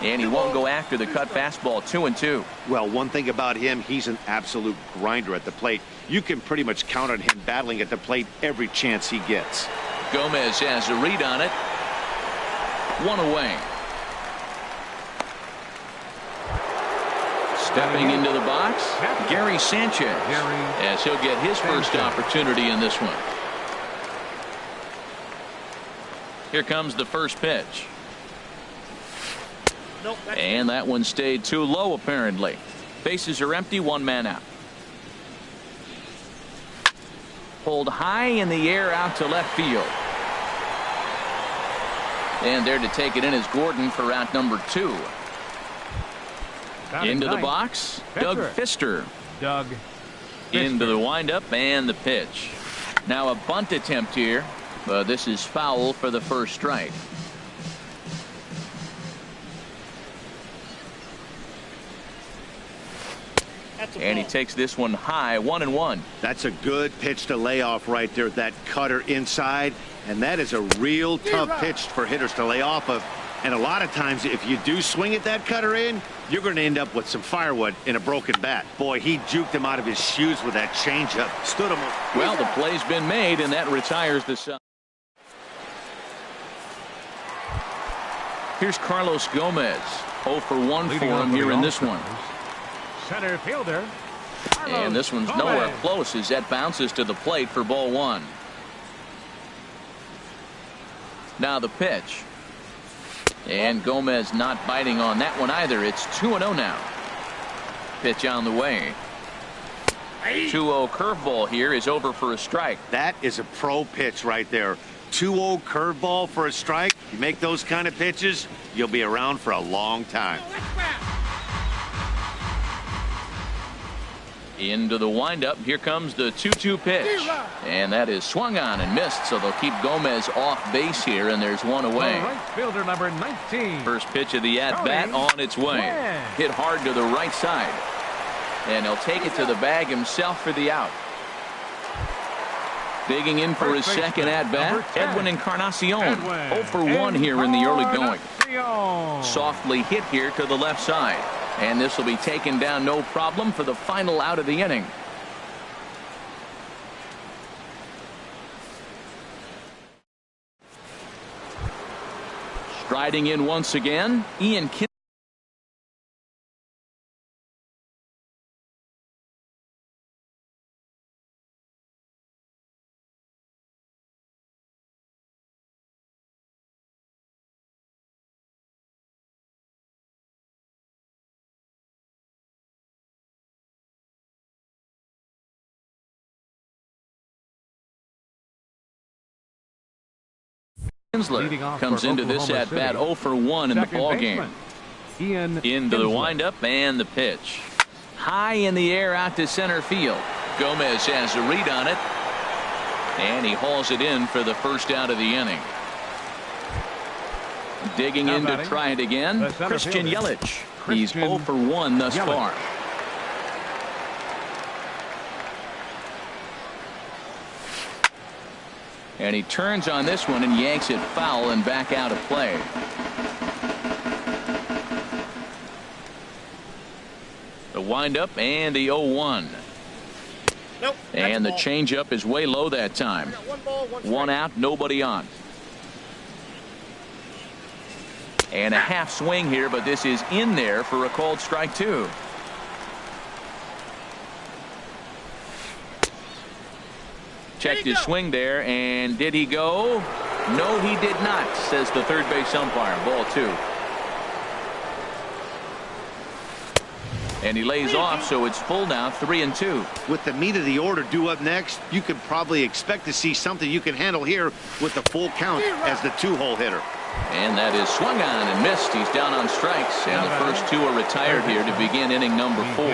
And he won't go after the cut fastball. 2-2. Well, one thing about him, he's an absolute grinder at the plate. You can pretty much count on him battling at the plate every chance he gets. Gomez has a read on it. 1 away. Stepping into the box, Gary Sanchez, as he'll get his first opportunity in this one. Here comes the first pitch. And that one stayed too low, apparently. Bases are empty, 1 man out. Pulled high in the air out to left field. And there to take it in is Gordon for out number 2. Into the box, Doug Fister. Into the windup and the pitch. Now a bunt attempt here, but this is foul for the first strike. And he takes this one high, 1-1. That's a good pitch to lay off right there, that cutter inside. And that is a real tough pitch for hitters to lay off of. And a lot of times, if you do swing at that cutter in, you're going to end up with some firewood in a broken bat. Boy, he juked him out of his shoes with that changeup. Stood him. Well, the play's been made, and that retires the side. Here's Carlos Gomez. 0 for 1 for him here in this one. Center fielder. And this one's nowhere close as that bounces to the plate for ball 1. Now the pitch. And Gomez not biting on that one either. It's 2-0 now. Pitch on the way. 2-0 curveball here is over for a strike. That is a pro pitch right there. 2-0 curveball for a strike. You make those kind of pitches, you'll be around for a long time. Into the windup. Here comes the 2-2 pitch. And that is swung on and missed, so they'll keep Gomez off base here, and there's 1 away. Right fielder number 19. First pitch of the at-bat on its way. Hit hard to the right side. And he'll take it to the bag himself for the out. Digging in for his second at-bat, Edwin Encarnacion. 0 for 1 here in the early going. Softly hit here to the left side. And this will be taken down no problem for the final out of the inning. Striding in once again, Ian Kinsler. Comes into this at bat 0 for 1 in the ball game. Into the windup and the pitch. High in the air out to center field. Gomez has a read on it. And he hauls it in for the first out of the inning. Digging in to try it again, Christian Yelich. He's 0 for 1 thus far. And he turns on this one and yanks it foul and back out of play. The windup and the 0-1. Nope, and the changeup is way low that time. 1 out, nobody on. And a half swing here, but this is in there for a called strike 2. Checked his swing there, and did he go? No, he did not, says the third base umpire. Ball 2. And he lays off, so it's full now, 3-2. With the meat of the order due up next, you could probably expect to see something you can handle here with the full count as the 2-hole hitter. And that is swung on and missed. He's down on strikes, and the first 2 are retired here to begin inning number 4.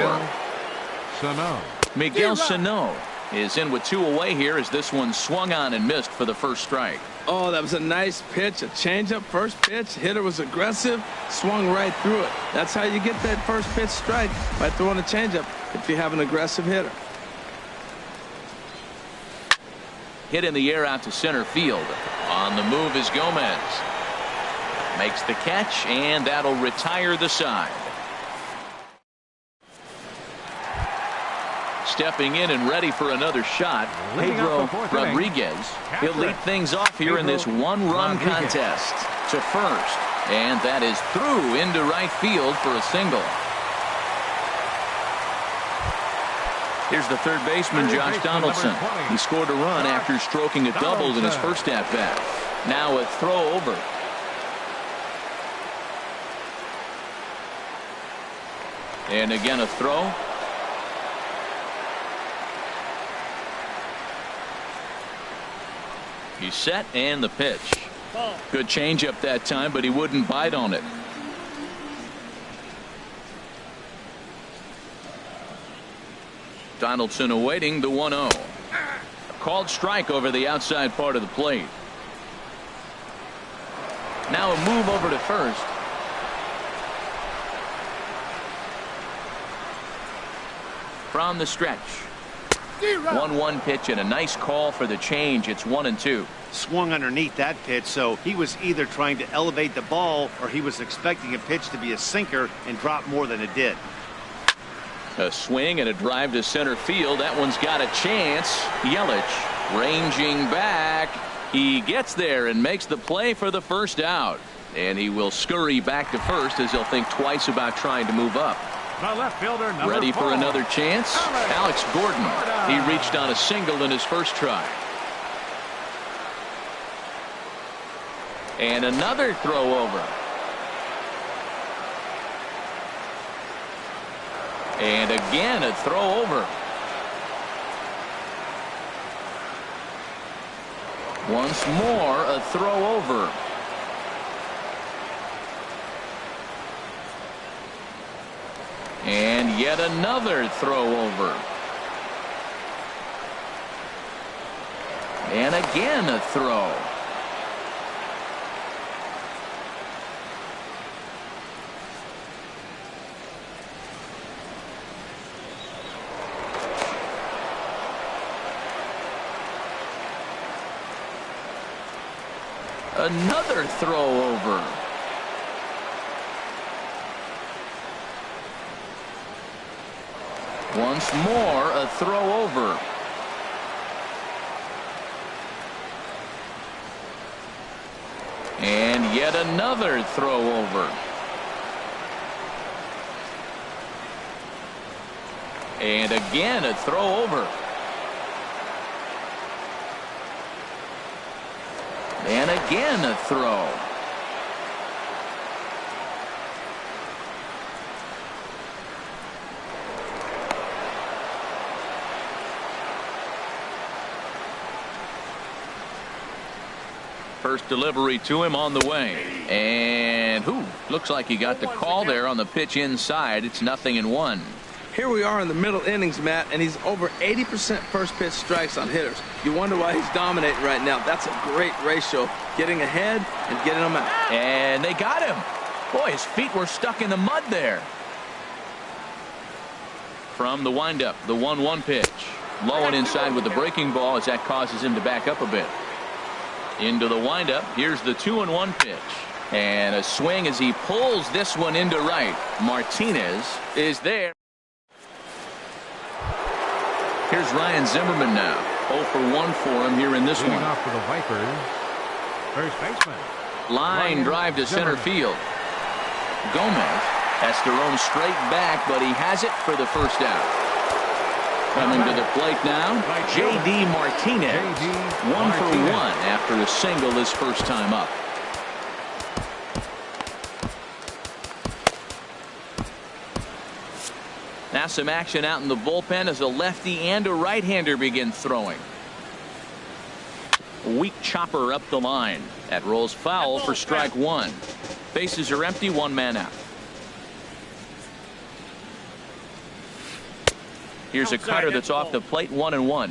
Sano. Miguel Sano is in with 2 away here as this one swung on and missed for the first strike. Oh, that was a nice pitch, a changeup, first pitch. Hitter was aggressive, swung right through it. That's how you get that first pitch strike, by throwing a changeup if you have an aggressive hitter. Hit in the air out to center field. On the move is Gomez. Makes the catch, and that'll retire the side. Stepping in and ready for another shot, Pedro Rodriguez. He'll lead things off here in this one-run contest to first. And that is through into right field for a single. Here's the third baseman, Josh Donaldson. He scored a run after stroking a double in his first at-bat. Now a throw over. And again a throw. He's set, and the pitch. Good changeup that time, but he wouldn't bite on it. Donaldson awaiting the 1-0. Called strike over the outside part of the plate. Now a move over to first. From the stretch. 1-1 pitch and a nice call for the change. It's 1-2. Swung underneath that pitch, so he was either trying to elevate the ball or he was expecting a pitch to be a sinker and drop more than it did. A swing and a drive to center field. That one's got a chance. Yelich ranging back. He gets there and makes the play for the first out. And he will scurry back to first as he'll think twice about trying to move up. The left fielder, Ready for 4. another chance? Alex Gordon. He reached on a single in his first try. And another throw over. And again a throw over. Once more a throw over. And yet another throw over. And again a throw. Another throw over. Once more a throw over. And yet another throw over. And again a throw over. And again a throw. First delivery to him on the way. And looks like he got the call there on the pitch inside. It's 0-1. Here we are in the middle innings, Matt, and he's over 80% first pitch strikes on hitters. You wonder why he's dominating right now. That's a great ratio. Getting ahead and getting them out. And they got him. Boy, his feet were stuck in the mud there. From the windup, the 1-1 pitch. Low and inside with the breaking ball as that causes him to back up a bit. Into the windup. Here's the 2-1 pitch. And a swing as he pulls this one into right. Martinez is there. Here's Ryan Zimmerman now. 0 for 1 for him here in this one. Off for the Vipers. First baseman. Line drive to center field. Gomez has to roam straight back, but he has it for the first out. Coming to the plate now, J.D. Martinez. 1 for 1 after a single his first time up. Now some action out in the bullpen as a lefty and a right-hander begin throwing. A weak chopper up the line. That rolls foul for strike 1. Bases are empty, 1 man out. Here's a cutter that's off the plate, 1-1.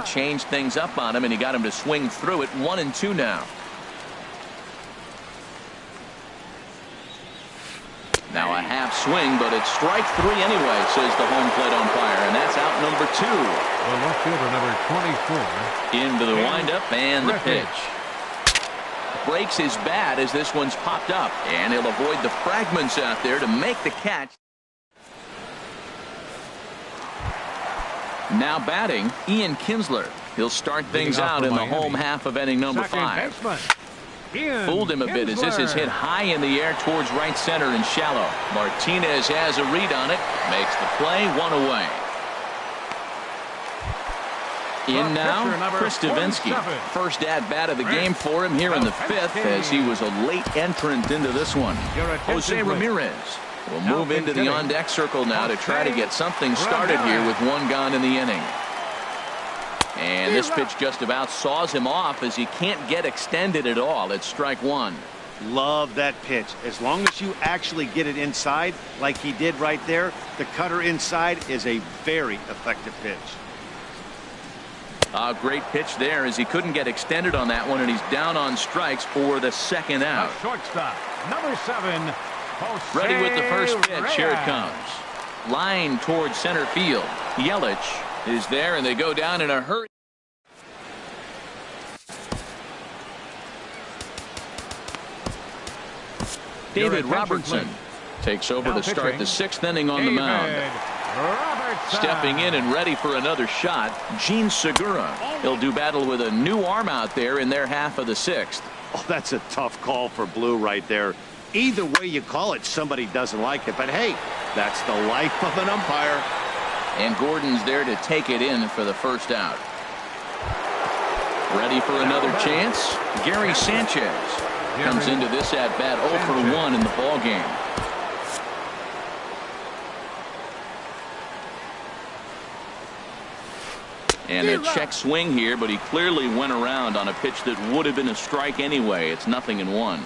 Changed things up on him, and he got him to swing through it. 1-2 now. Now a half swing, but it's strike 3 anyway, says the home plate umpire, and that's out number 2. The left fielder, number 24. Into the windup and the pitch. Breaks his bat as this one's popped up, and he'll avoid the fragments out there to make the catch. Now batting, Ian Kinsler. He'll start things out in the home half of inning number 5. Fooled him a bit as this is hit high in the air towards right center and shallow. Martinez has a read on it, makes the play, 1 away. In now, Chris Davinsky. First at-bat of the game for him here in the 5th as he was a late entrant into this one. Jose Ramirez will move into the on-deck circle now to try to get something started here with 1 gone in the inning. And this pitch just about saws him off as he can't get extended at all. It's strike 1. Love that pitch. As long as you actually get it inside like he did right there, the cutter inside is a very effective pitch. A great pitch there as he couldn't get extended on that one, and he's down on strikes for the 2nd out. Shortstop, number 7. Ready with the first pitch. Here it comes. Line towards center field. Yelich is there, and they go down in a hurry. David Robertson takes over to start the 6th inning on the mound. Stepping in and ready for another shot, Gene Segura. He'll do battle with a new arm out there in their half of the 6th. Oh, that's a tough call for Blue right there. Either way you call it, somebody doesn't like it. But hey, that's the life of an umpire. And Gordon's there to take it in for the 1st out. Ready for another chance? Gary Sanchez comes into this at-bat 0 for 1 in the ball game. And a check swing here, but he clearly went around on a pitch that would have been a strike anyway. It's 0-1.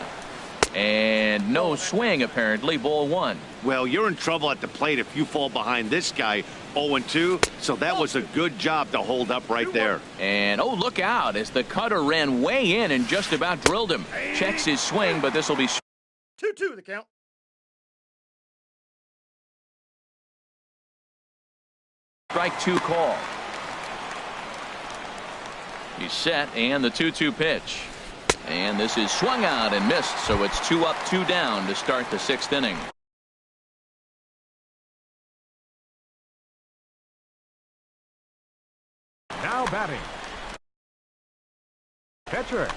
And no swing, apparently. Ball 1. Well, you're in trouble at the plate if you fall behind this guy 0-2. So that was a good job to hold up right there. And oh, look out as the cutter ran way in and just about drilled him. Checks his swing, but this will be 2-2 the count. strike 2 call. He's set, and the 2-2 pitch. And this is swung out and missed, so it's 2 up, 2 down to start the 6th inning. Now batting. Pitcher.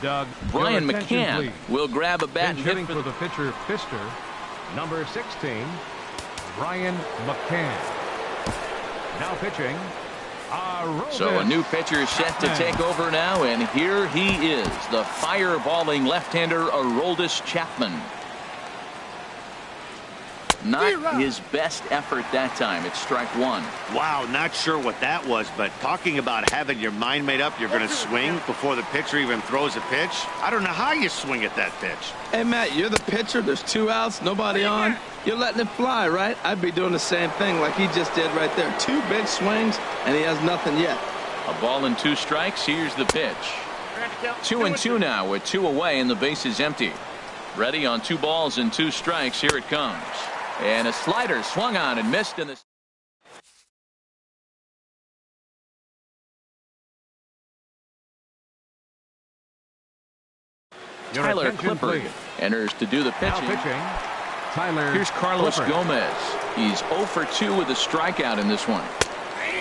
Doug. Brian McCann will grab a bat and hitting hit for the pitcher, Fister. Number 16, Brian McCann. Now pitching. So a new pitcher set to take over now, and here he is, the fireballing left-hander Aroldis Chapman. Not his best effort that time. It's strike 1. Wow, not sure what that was, but talking about having your mind made up, you're going to swing before the pitcher even throws a pitch. I don't know how you swing at that pitch. Hey, Matt, you're the pitcher. There's 2 outs, nobody on. You're letting it fly, right? I'd be doing the same thing like he just did right there. 2 big swings, and he has nothing yet. A ball and 2 strikes. Here's the pitch. 2-2 now with 2 away, and the base is empty. Ready on 2 balls and 2 strikes. Here it comes. And a slider swung on and missed in the... Tyler Clippard enters to do the pitching. Now pitching. Tyler. Here's Carlos Clippard. Gomez. He's 0 for 2 with a strikeout in this one.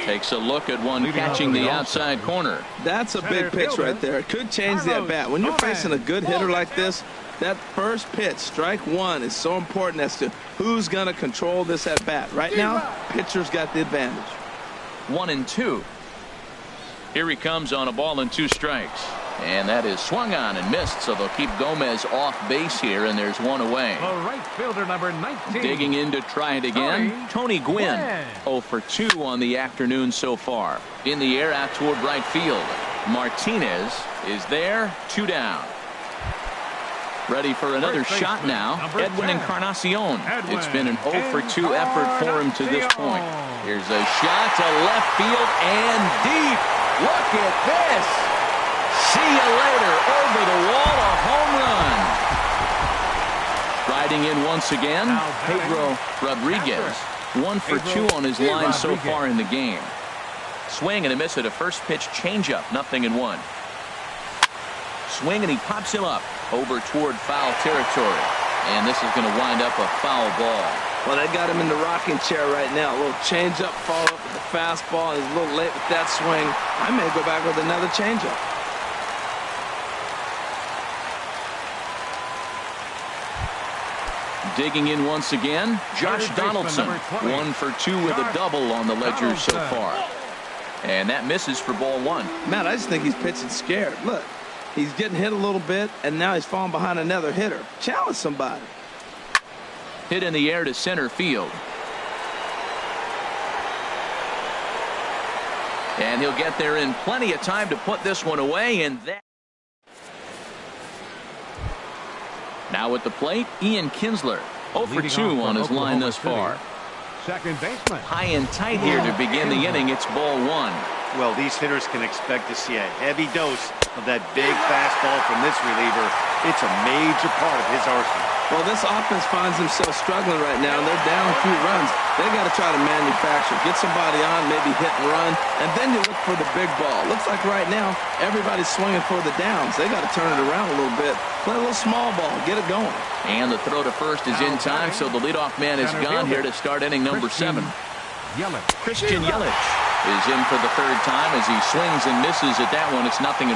Takes a look at one Leading catching off the the outside corner. That's a big pitch right there. It could change the at-bat. When you're facing a good hitter like this, that first pitch, strike 1, is so important as to who's going to control this at-bat. Right now, pitcher's got the advantage. 1-2. Here he comes on a ball and 2 strikes. And that is swung on and missed, so they'll keep Gomez off base here, and there's one away. The right fielder, number 19. Digging in to try it again, Tony Gwynn. 0 for 2 on the afternoon so far. In the air out toward right field. Martinez is there, 2 down. Ready for another shot now, Edwin Encarnacion. It's been an 0 for 2 effort for him to this point. Here's a shot to left field and deep. Look at this. See you later. Over the wall, a home run. Riding in once again, Pedro Rodriguez. 1 for 2 on his line so far in the game. Swing and a miss at a first pitch changeup, 0-1. Swing and he pops him up over toward foul territory. And this is going to wind up a foul ball. Well, they got him in the rocking chair right now. A little changeup, follow up with the fastball. He's a little late with that swing. I may go back with another changeup. Digging in once again, Josh Donaldson. 1 for 2 with a double on the ledger so far. And that misses for ball 1. Matt, I just think he's pitching scared. Look, he's getting hit a little bit, and now he's falling behind another hitter. Challenge somebody. Hit in the air to center field. And he'll get there in plenty of time to put this one away, and that. Now at the plate, Ian Kinsler. 0 for 2 on his line thus far. Second baseman. High and tight here to begin the inning. It's ball 1. Well, these hitters can expect to see a heavy dose of that big fastball from this reliever. It's a major part of his arsenal. Well, this offense finds themselves struggling right now. They're down a few runs. They got to try to manufacture, get somebody on, maybe hit and run, and then you look for the big ball. Looks like right now everybody's swinging for the downs. They got to turn it around a little bit, play a little small ball, get it going. And the throw to first is in time, so the leadoff man is gone here to start inning number 7. Christian Yelich is in for the 3rd time as he swings and misses at that one. It's 0-1.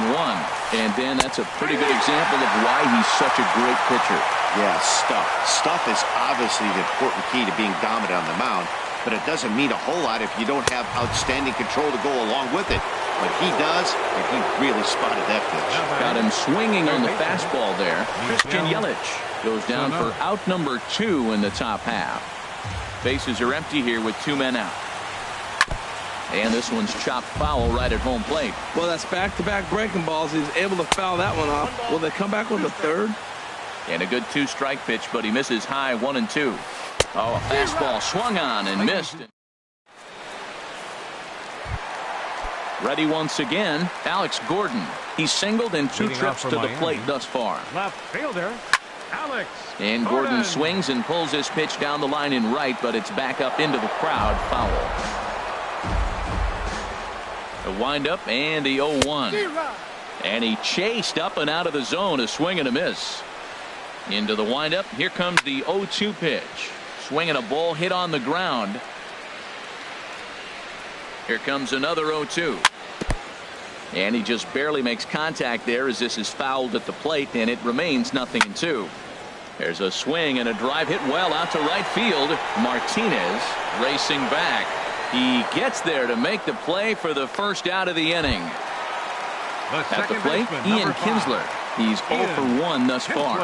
And Dan, that's a pretty good example of why he's such a great pitcher. Yeah, stuff. Stuff is obviously the important key to being dominant on the mound, but it doesn't mean a whole lot if you don't have outstanding control to go along with it. But he does, and he really spotted that pitch. Got him swinging on the fastball there. Christian Yelich goes down for out number 2 in the top half. Bases are empty here with 2 men out. And this one's chopped foul right at home plate. Well, that's back-to-back breaking balls. He was able to foul that one off. Will they come back with a 3rd? And a good 2-strike pitch, but he misses high 1-2. Oh, a fastball swung on and missed. Ready once again, Alex Gordon. He's singled in 2 trips to the plate thus far. Left fielder, Alex. And Gordon swings and pulls his pitch down the line in right, but it's back up into the crowd, foul. A windup and the 0-1. And he chased up and out of the zone, a swing and a miss. Into the windup, here comes the 0-2 pitch. Swinging a ball hit on the ground. Here comes another 0-2. And he just barely makes contact there as this is fouled at the plate, and it remains 0-2. There's a swing and a drive hit well out to right field. Martinez racing back. He gets there to make the play for the first out of the inning. At the plate, Ian Kinsler. He's 0 for 1 thus far.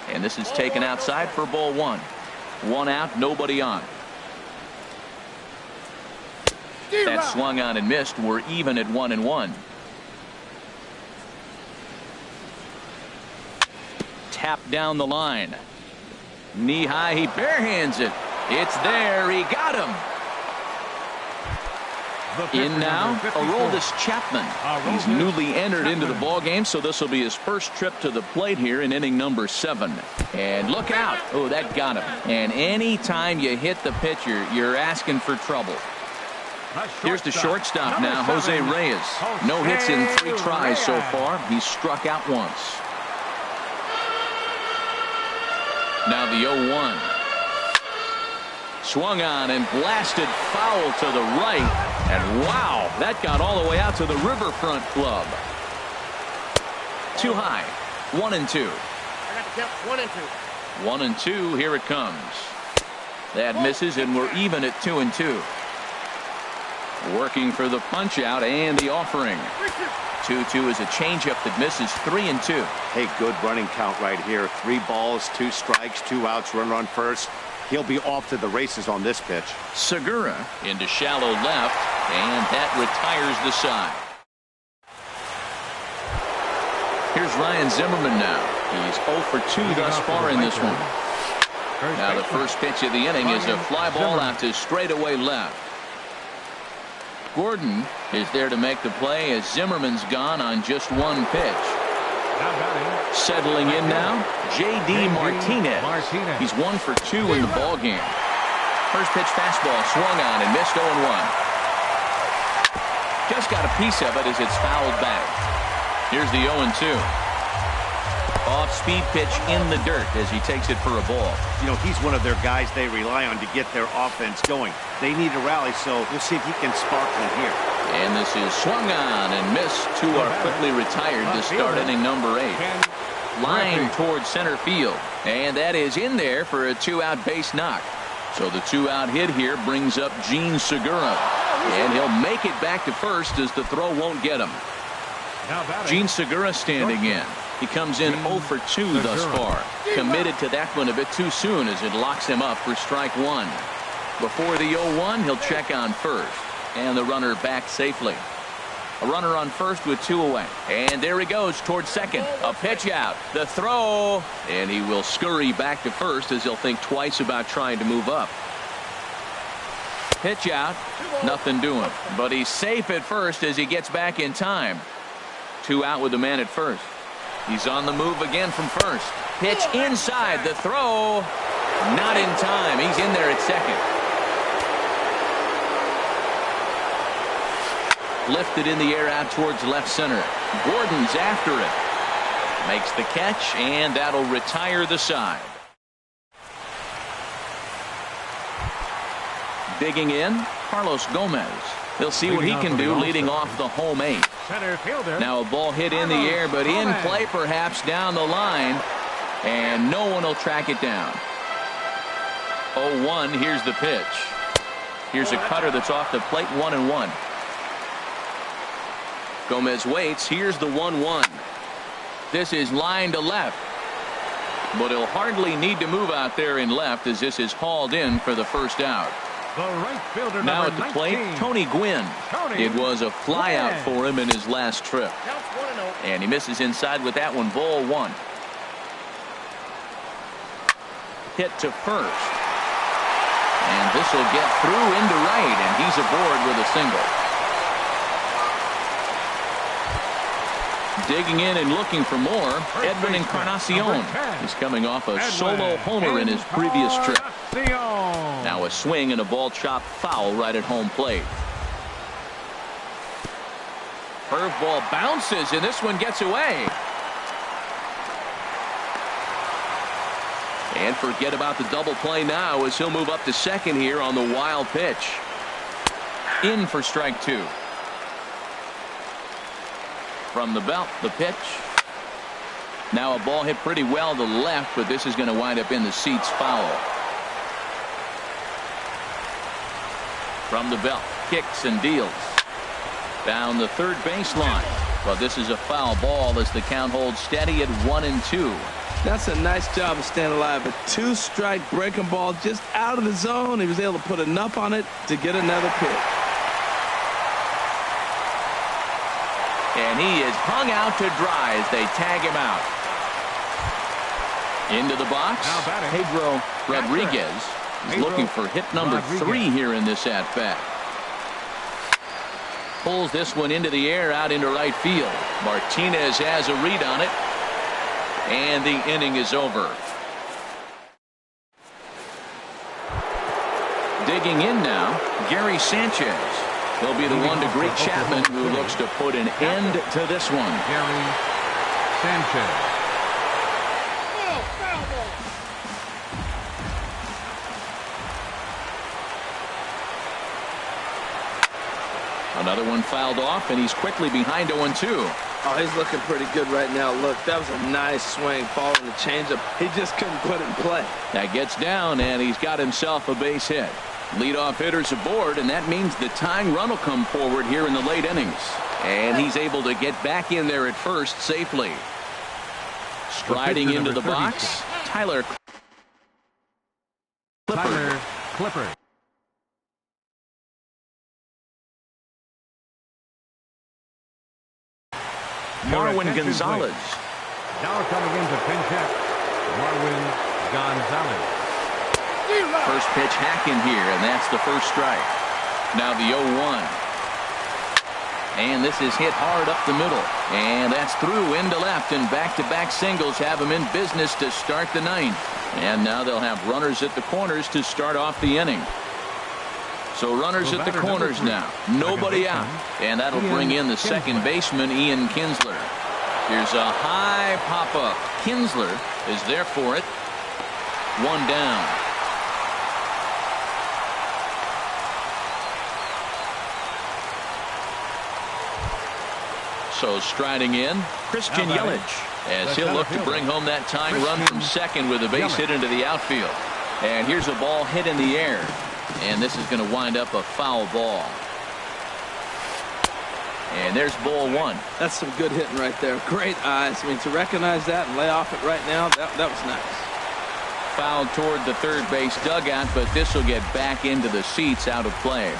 And this is taken outside for ball 1. 1 out, nobody on. That swung on and missed. We're even at 1-1. Tap down the line. Knee high, he barehands it. It's there. He got him. In now, Aroldis Chapman. He's newly entered into the ballgame, so this will be his first trip to the plate here in inning number 7. And look out. Oh, that got him. And anytime you hit the pitcher, you're asking for trouble. Here's the shortstop now, Jose Reyes. No hits in 3 tries so far. He's struck out once. Now the 0-1. Swung on and blasted foul to the right. And wow, that got all the way out to the Riverfront Club. Too high. 1-2. I got the count. 1-2. 1-2. Here it comes. That misses, and we're even at 2-2. Working for the punch out and the offering. 2-2 is a changeup that misses 3-2. Hey, good running count right here. 3 balls, 2 strikes, 2 outs, runner on first. He'll be off to the races on this pitch. Segura into shallow left, and that retires the side. Here's Ryan Zimmerman now. He's 0 for 2 thus far in this one. Now the first pitch of the inning is a fly ball out to straightaway left. Gordon is there to make the play as Zimmerman's gone on just 1 pitch. Settling in now, J.D. Martinez. He's 1 for 2 in the ball game. First pitch fastball swung on and missed 0-1. Just got a piece of it as it's fouled back. Here's the 0-2. Off-speed pitch in the dirt as he takes it for a ball. You know, he's one of their guys they rely on to get their offense going. They need a rally, so we'll see if he can spark one here. And this is swung on and missed. 2 are quickly retired to start inning number 8. Line towards center field. And that is in there for a 2-out base knock. So the 2-out hit here brings up Gene Segura. And he'll make it back to first as the throw won't get him. Gene Segura standing in. He comes in 0 for 2 thus far. Committed to that one a bit too soon as it locks him up for strike 1. Before the 0-1, he'll check on first. And the runner back safely. A runner on first with 2 away. And there he goes towards second. A pitch out. The throw. And he will scurry back to first as he'll think twice about trying to move up. Pitch out. Nothing doing. But he's safe at first as he gets back in time. 2 out with the man at first. He's on the move again from first. Pitch inside. The throw. Not in time. He's in there at second. Lifted in the air out towards left center. Gordon's after it. Makes the catch, and that'll retire the side. Digging in, Carlos Gomez. He'll see what he can do leading off the home 8. Now a ball hit in the air, but in play perhaps down the line. And no one will track it down. 0-1, here's the pitch. Here's a cutter that's off the plate, 1-1. Gomez waits. Here's the 1-1. This is line to left. But he'll hardly need to move out there in left as this is hauled in for the first out. Now at the plate, Tony Gwynn. It was a fly out for him in his last trip. And he misses inside with that one. Ball 1. Hit to first. And this will get through into right, and he's aboard with a single. Digging in and looking for more, Edwin Encarnacion. He's coming off a solo homer in his previous trip. Now a swing and a ball chopped foul right at home plate. Curveball bounces, and this one gets away. And forget about the double play now as he'll move up to second here on the wild pitch. In for strike 2. From the belt, the pitch. Now a ball hit pretty well to left, but this is going to wind up in the seats foul. From the belt, kicks and deals. Down the third baseline. Well, this is a foul ball as the count holds steady at 1-2. That's a nice job of staying alive. A 2-strike breaking ball just out of the zone. He was able to put enough on it to get another pick. And he is hung out to dry as they tag him out. Into the box, Pedro Rodriguez is looking for hit number 3 here in this at-bat. Pulls this one into the air out into right field. Martinez has a read on it. And the inning is over. Digging in now, Gary Sanchez. He'll be the one to greet Chapman, who looks to put an end to this one. Gary Sanchez. Another one fouled off, and he's quickly behind 0-2. Oh, he's looking pretty good right now. Look, that was a nice swing following the changeup. He just couldn't put it in play. That gets down, and he's got himself a base hit. Leadoff hitter's aboard, and that means the tying run will come forward here in the late innings. And he's able to get back in there at first safely. Striding into the box, Tyler Clippard. Marwin Gonzalez. Now coming into pinch hit, Marwin Gonzalez. First pitch hacking here, and that's the first strike. Now the 0-1. And this is hit hard up the middle. And that's through into left, and back-to-back singles have him in business to start the ninth. And now they'll have runners at the corners to start off the inning. So runners at the corners now. Nobody out. And that'll bring in the second baseman, Ian Kinsler. Here's a high pop-up. Kinsler is there for it. One down. So striding in, Christian Yelich, as he'll look to bring home that tying run from second with a base hit into the outfield. And here's a ball hit in the air. And this is going to wind up a foul ball. And there's ball one. That's some good hitting right there. Great eyes. I mean, to recognize that and lay off it right now, that was nice. Fouled toward the third base dugout, but this will get back into the seats, out of play.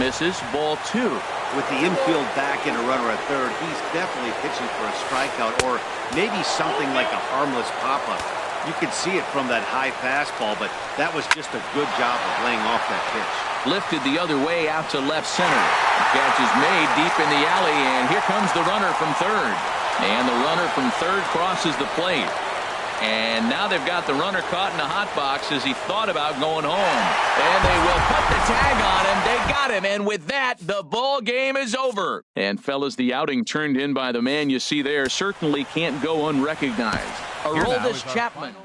Misses, ball two. With the infield back and a runner at third, he's definitely pitching for a strikeout or maybe something like a harmless pop-up. You could see it from that high fastball, but that was just a good job of laying off that pitch. Lifted the other way out to left center. The catch is made deep in the alley, and here comes the runner from third. And the runner from third crosses the plate. And now they've got the runner caught in the hot box as he thought about going home. And they will put the tag on him. They got him. And with that, the ball game is over. And fellas, the outing turned in by the man you see there certainly can't go unrecognized. Aroldis Chapman.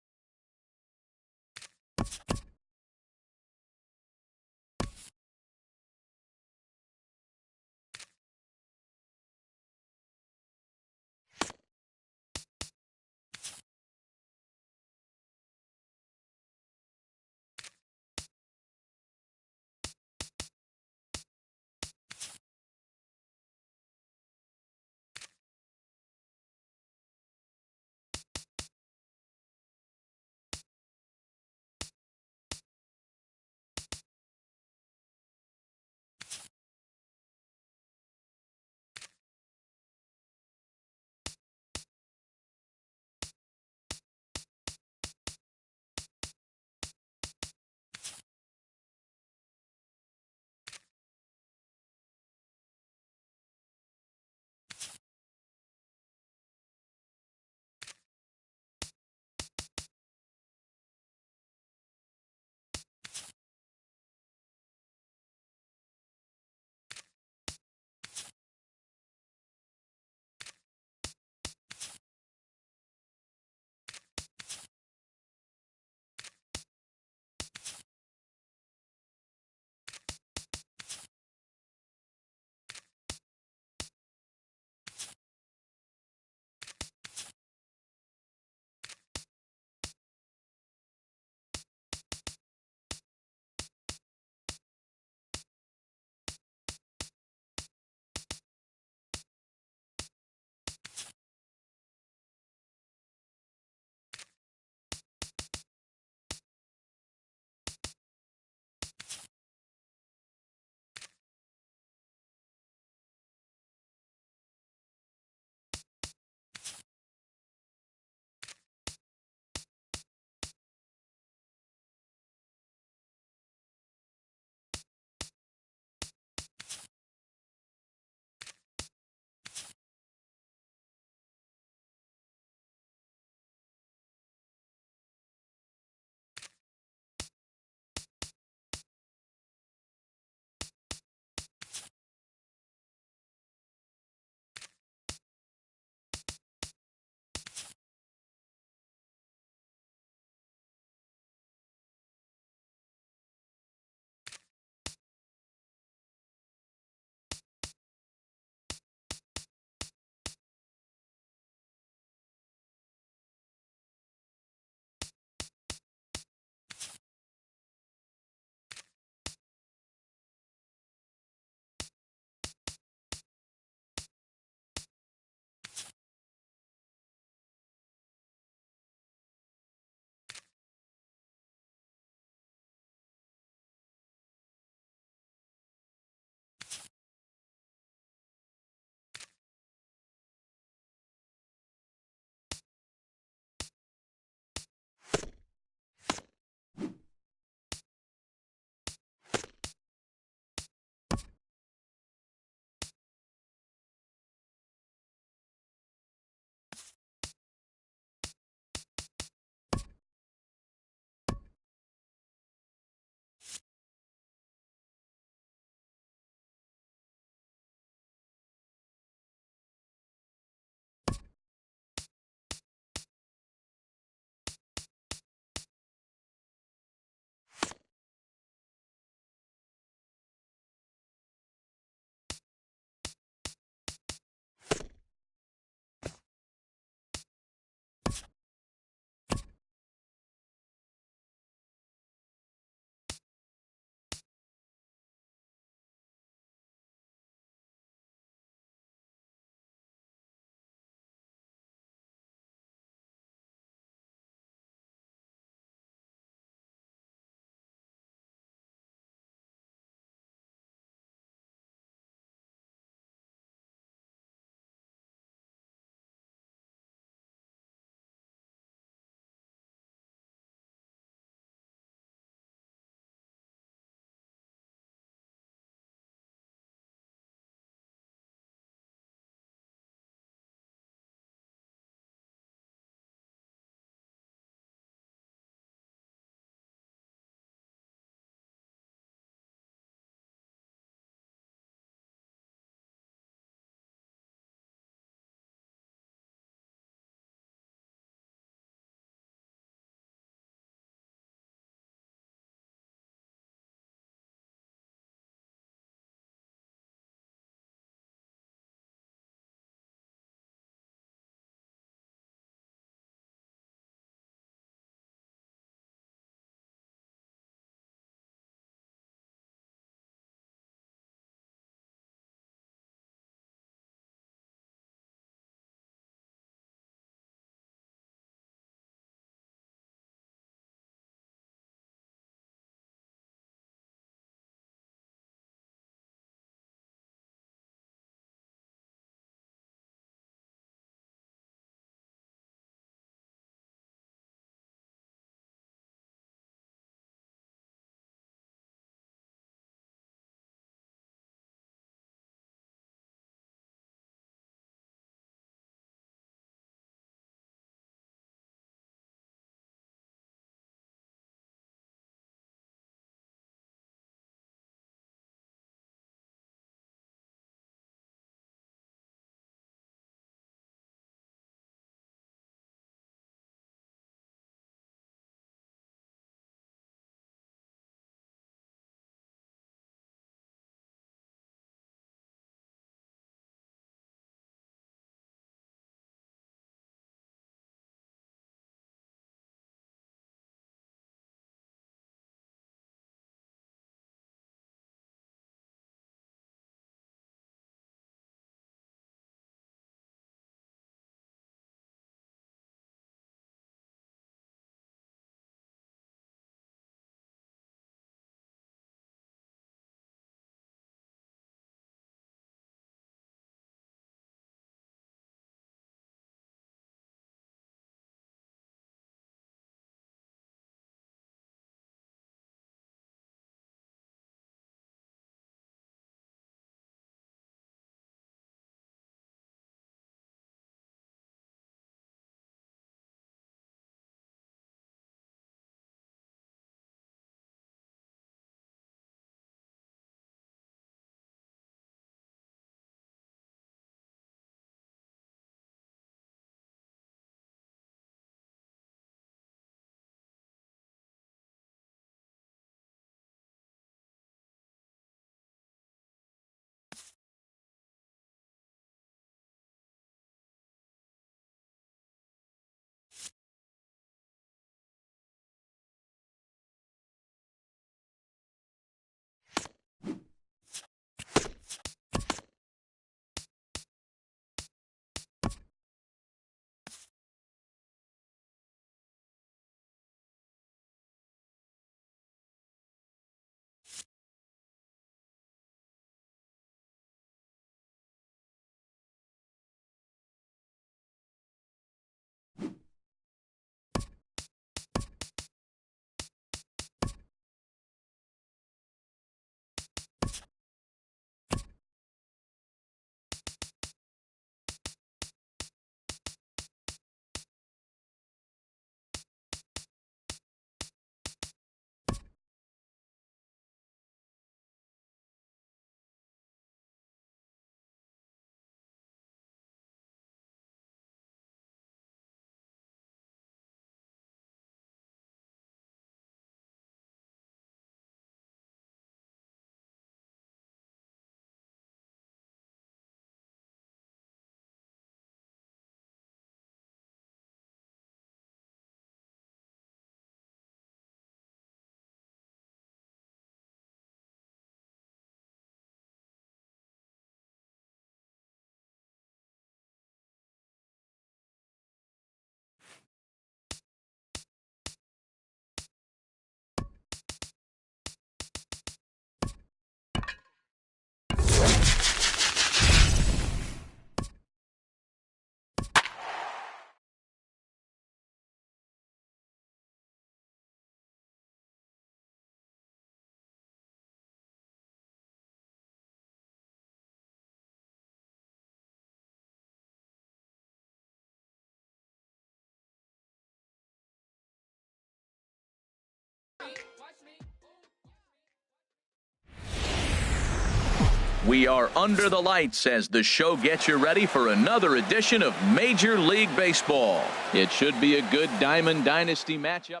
We are under the lights as the show gets you ready for another edition of Major League Baseball. It should be a good Diamond Dynasty matchup.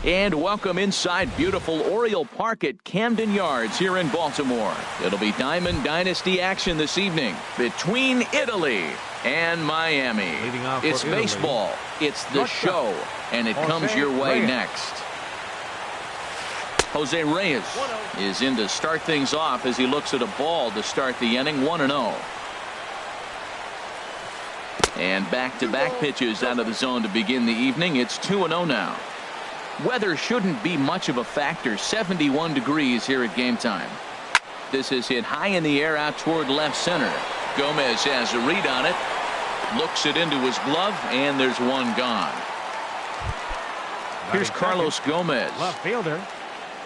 And welcome inside beautiful Oriole Park at Camden Yards here in Baltimore. It'll be Diamond Dynasty action this evening between Italy and Miami. It's baseball, it's the show, and it comes your way next. Jose Reyes is in to start things off as he looks at a ball to start the inning, 1-0. And back-to-back pitches out of the zone to begin the evening. It's 2-0 now. Weather shouldn't be much of a factor. 71 degrees here at game time. This is hit high in the air out toward left center. Gomez has a read on it. Looks it into his glove, and there's one gone. Here's Carlos Gomez. Left fielder,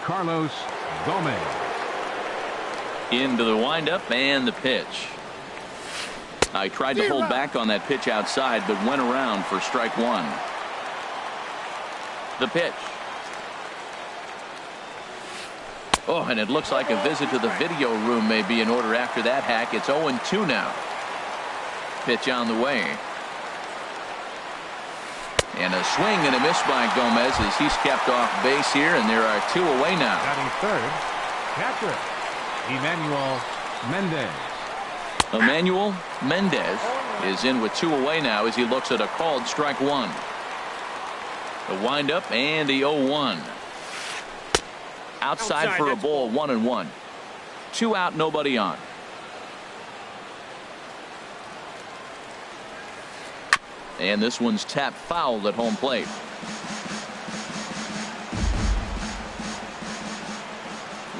Carlos Gomez. Into the windup and the pitch. I tried to hold back on that pitch outside, but went around for strike one. The pitch. Oh, and it looks like a visit to the video room may be in order after that hack. It's 0-2 now. Pitch on the way. And a swing and a miss by Gomez as he's kept off base here, and there are two away now. Batting third, catcher, Emmanuel Mendez. Emmanuel Mendez is in with two away now as he looks at a called strike one. The windup and the 0-1. Outside for a ball, 1-1. Two out, nobody on. And this one's tapped foul at home plate.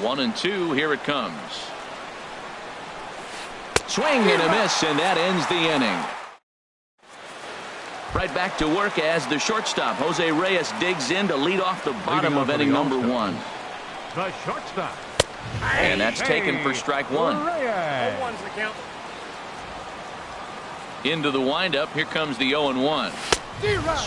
One and two, here it comes. Swing and a miss, and that ends the inning. Right back to work as the shortstop, Jose Reyes, digs in to lead off the bottom of inning number one. The shortstop. And that's taken for strike one. Into the windup, here comes the 0-1.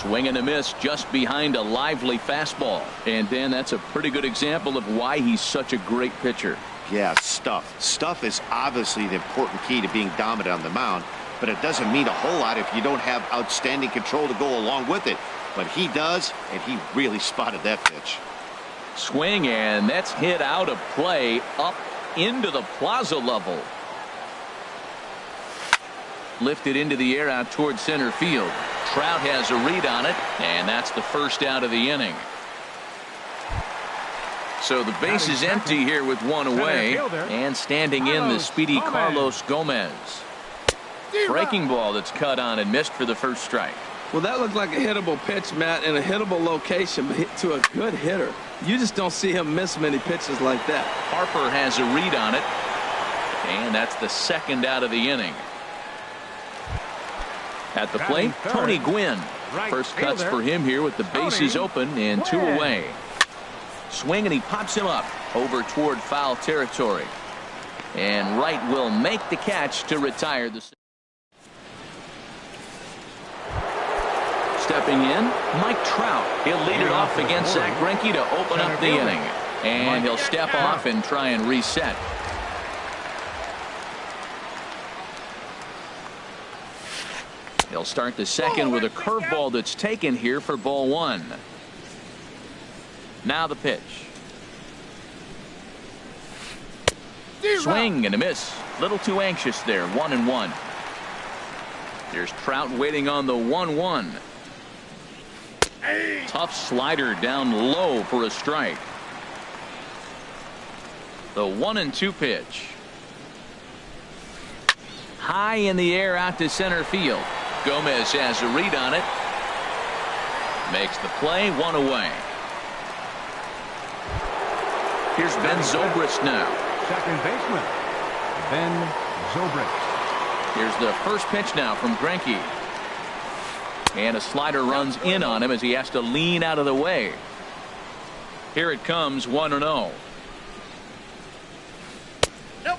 Swing and a miss just behind a lively fastball. And Dan, that's a pretty good example of why he's such a great pitcher. Yeah, stuff. Stuff is obviously the important key to being dominant on the mound. But it doesn't mean a whole lot if you don't have outstanding control to go along with it. But he does, and he really spotted that pitch. Swing, and that's hit out of play up into the plaza level. Lifted into the air out toward center field. Trout has a read on it, and that's the first out of the inning. So the base is empty here with one away, and standing in the speedy Carlos Gomez. Breaking ball that's cut on and missed for the first strike. Well, that looked like a hittable pitch, Matt, in a hittable location, but hit to a good hitter. You just don't see him miss many pitches like that. Harper has a read on it. And that's the second out of the inning. At the plate, Tony Gwynn. First cuts for him here with the bases open and 2 away. Swing, and he pops him up over toward foul territory. And Wright will make the catch to retire the. Stepping in, Mike Trout. He'll lead it off against Zach Greinke to open up the inning. And he'll step off and try and reset. He'll start the second with a curveball that's taken here for ball 1. Now the pitch. Swing and a miss. Little too anxious there. 1-1. Here's Trout waiting on the 1-1. Tough slider down low for a strike. The 1-2 pitch. High in the air out to center field. Gomez has a read on it. Makes the play. 1 away. Here's Ben Zobrist now. Second baseman, Ben Zobrist. Here's the first pitch now from Greinke. And a slider runs in on him as he has to lean out of the way. Here it comes. 1-0.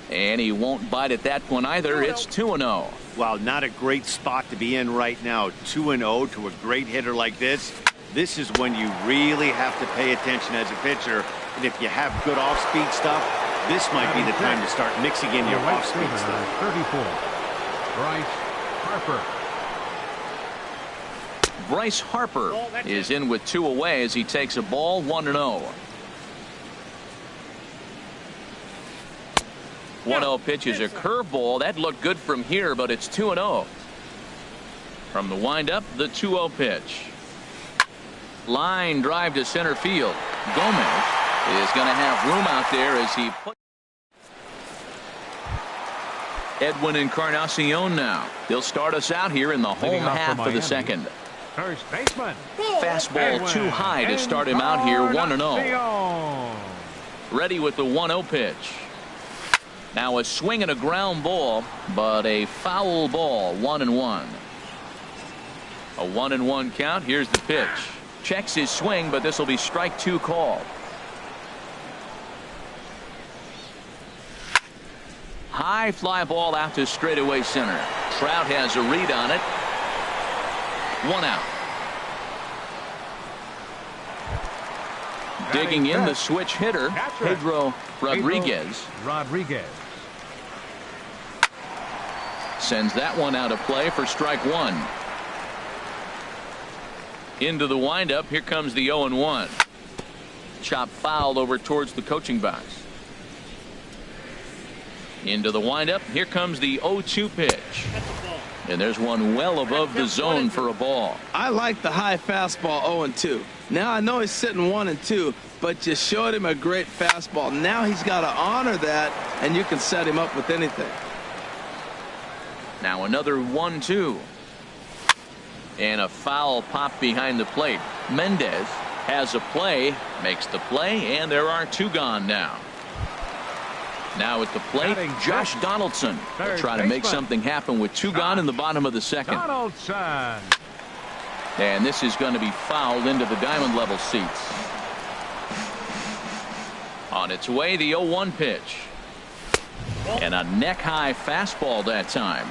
And he won't bite at that one either. It's 2-0. Wow, not a great spot to be in right now. 2-0 to a great hitter like this. This is when you really have to pay attention as a pitcher. And if you have good off-speed stuff, this might be the time to start mixing in your off-speed stuff. 34. Bryce Harper. Bryce Harper is in with 2 away as he takes a ball. 1-0. 1-0 pitch is a curveball. That looked good from here, but it's 2-0. From the windup, the 2-0 pitch. Line drive to center field. Gomez is going to have room out there as he puts. Edwin Encarnacion now. He'll start us out here in the home half of the second. First baseman. Fastball too high to start him out here. 1-0. Ready with the 1-0 pitch. Now a swing and a ground ball, but a foul ball. 1-1. A 1-1 count. Here's the pitch. Checks his swing, but this will be strike 2 called. High fly ball out to straightaway center. Trout has a read on it. 1 out. Digging in the switch hitter, Pedro Rodriguez. Sends that one out of play for strike 1. Into the windup. Here comes the 0-1. Chop fouled over towards the coaching box. Into the windup. Here comes the 0-2 pitch. And there's one well above the zone for a ball. I like the high fastball 0-2. Now I know he's sitting 1-2, but you showed him a great fastball. Now he's got to honor that, and you can set him up with anything. Now another 1-2. And a foul pop behind the plate. Mendez has a play, makes the play, and there are 2 gone now. Now at the plate, Josh Donaldson will try to make something happen with 2 gone in the bottom of the second. And this is going to be fouled into the diamond level seats. On its way, the 0-1 pitch. And a neck high fastball that time.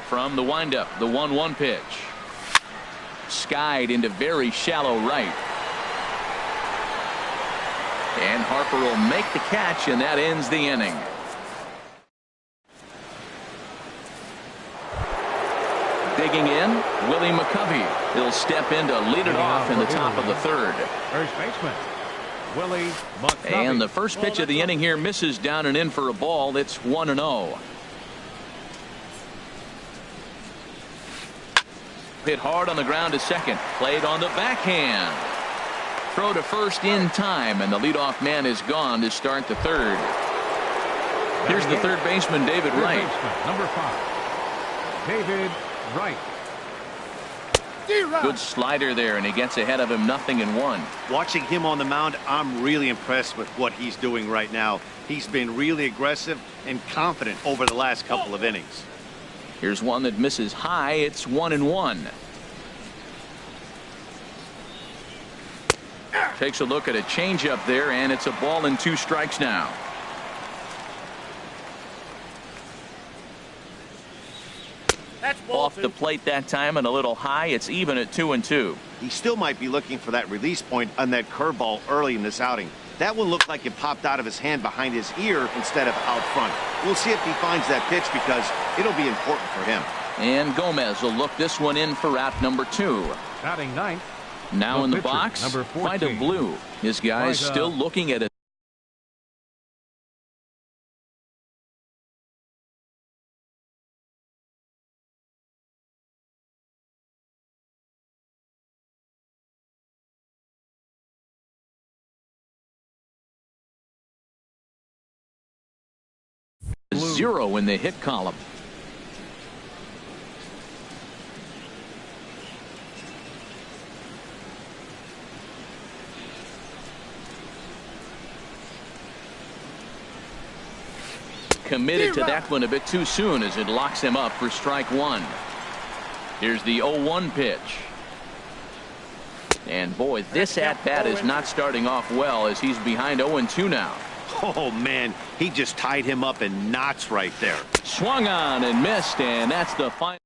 From the windup, the 1-1 pitch. Skied into very shallow right. And Harper will make the catch, and that ends the inning. Digging in, Willie McCovey. He'll step in to lead it off in the top of the third. First baseman, Willie McCovey. And the first pitch of the inning here misses down and in for a ball. It's 1-0. Hit hard on the ground to second. Played on the backhand. Throw to first in time, and the leadoff man is gone to start the third. Here's the third baseman, David Wright. Number 5, David Wright. Good slider there, and he gets ahead of him 0-1. Watching him on the mound, I'm really impressed with what he's doing right now. He's been really aggressive and confident over the last couple of innings. Here's one that misses high. It's 1-1. Takes a look at a changeup there, and it's a ball and 2 strikes now. That's ball Off 2. the plate that time and a little high. It's even at 2-2. He still might be looking for that release point on that curveball early in this outing. That one looked like it popped out of his hand behind his ear instead of out front. We'll see if he finds that pitch because it'll be important for him. And Gomez will look this one in for out number 2. Batting ninth. Now in the pitcher, box, number 14. Vida Blue. This guy's Vida. still looking at it. Blue. 0 in the hit column. Committed to that one a bit too soon as it locks him up for strike 1. Here's the 0-1 pitch. And boy, this at-bat is not starting off well as he's behind 0-2 now. Oh, man, he just tied him up in knots right there. Swung on and missed, and that's the final.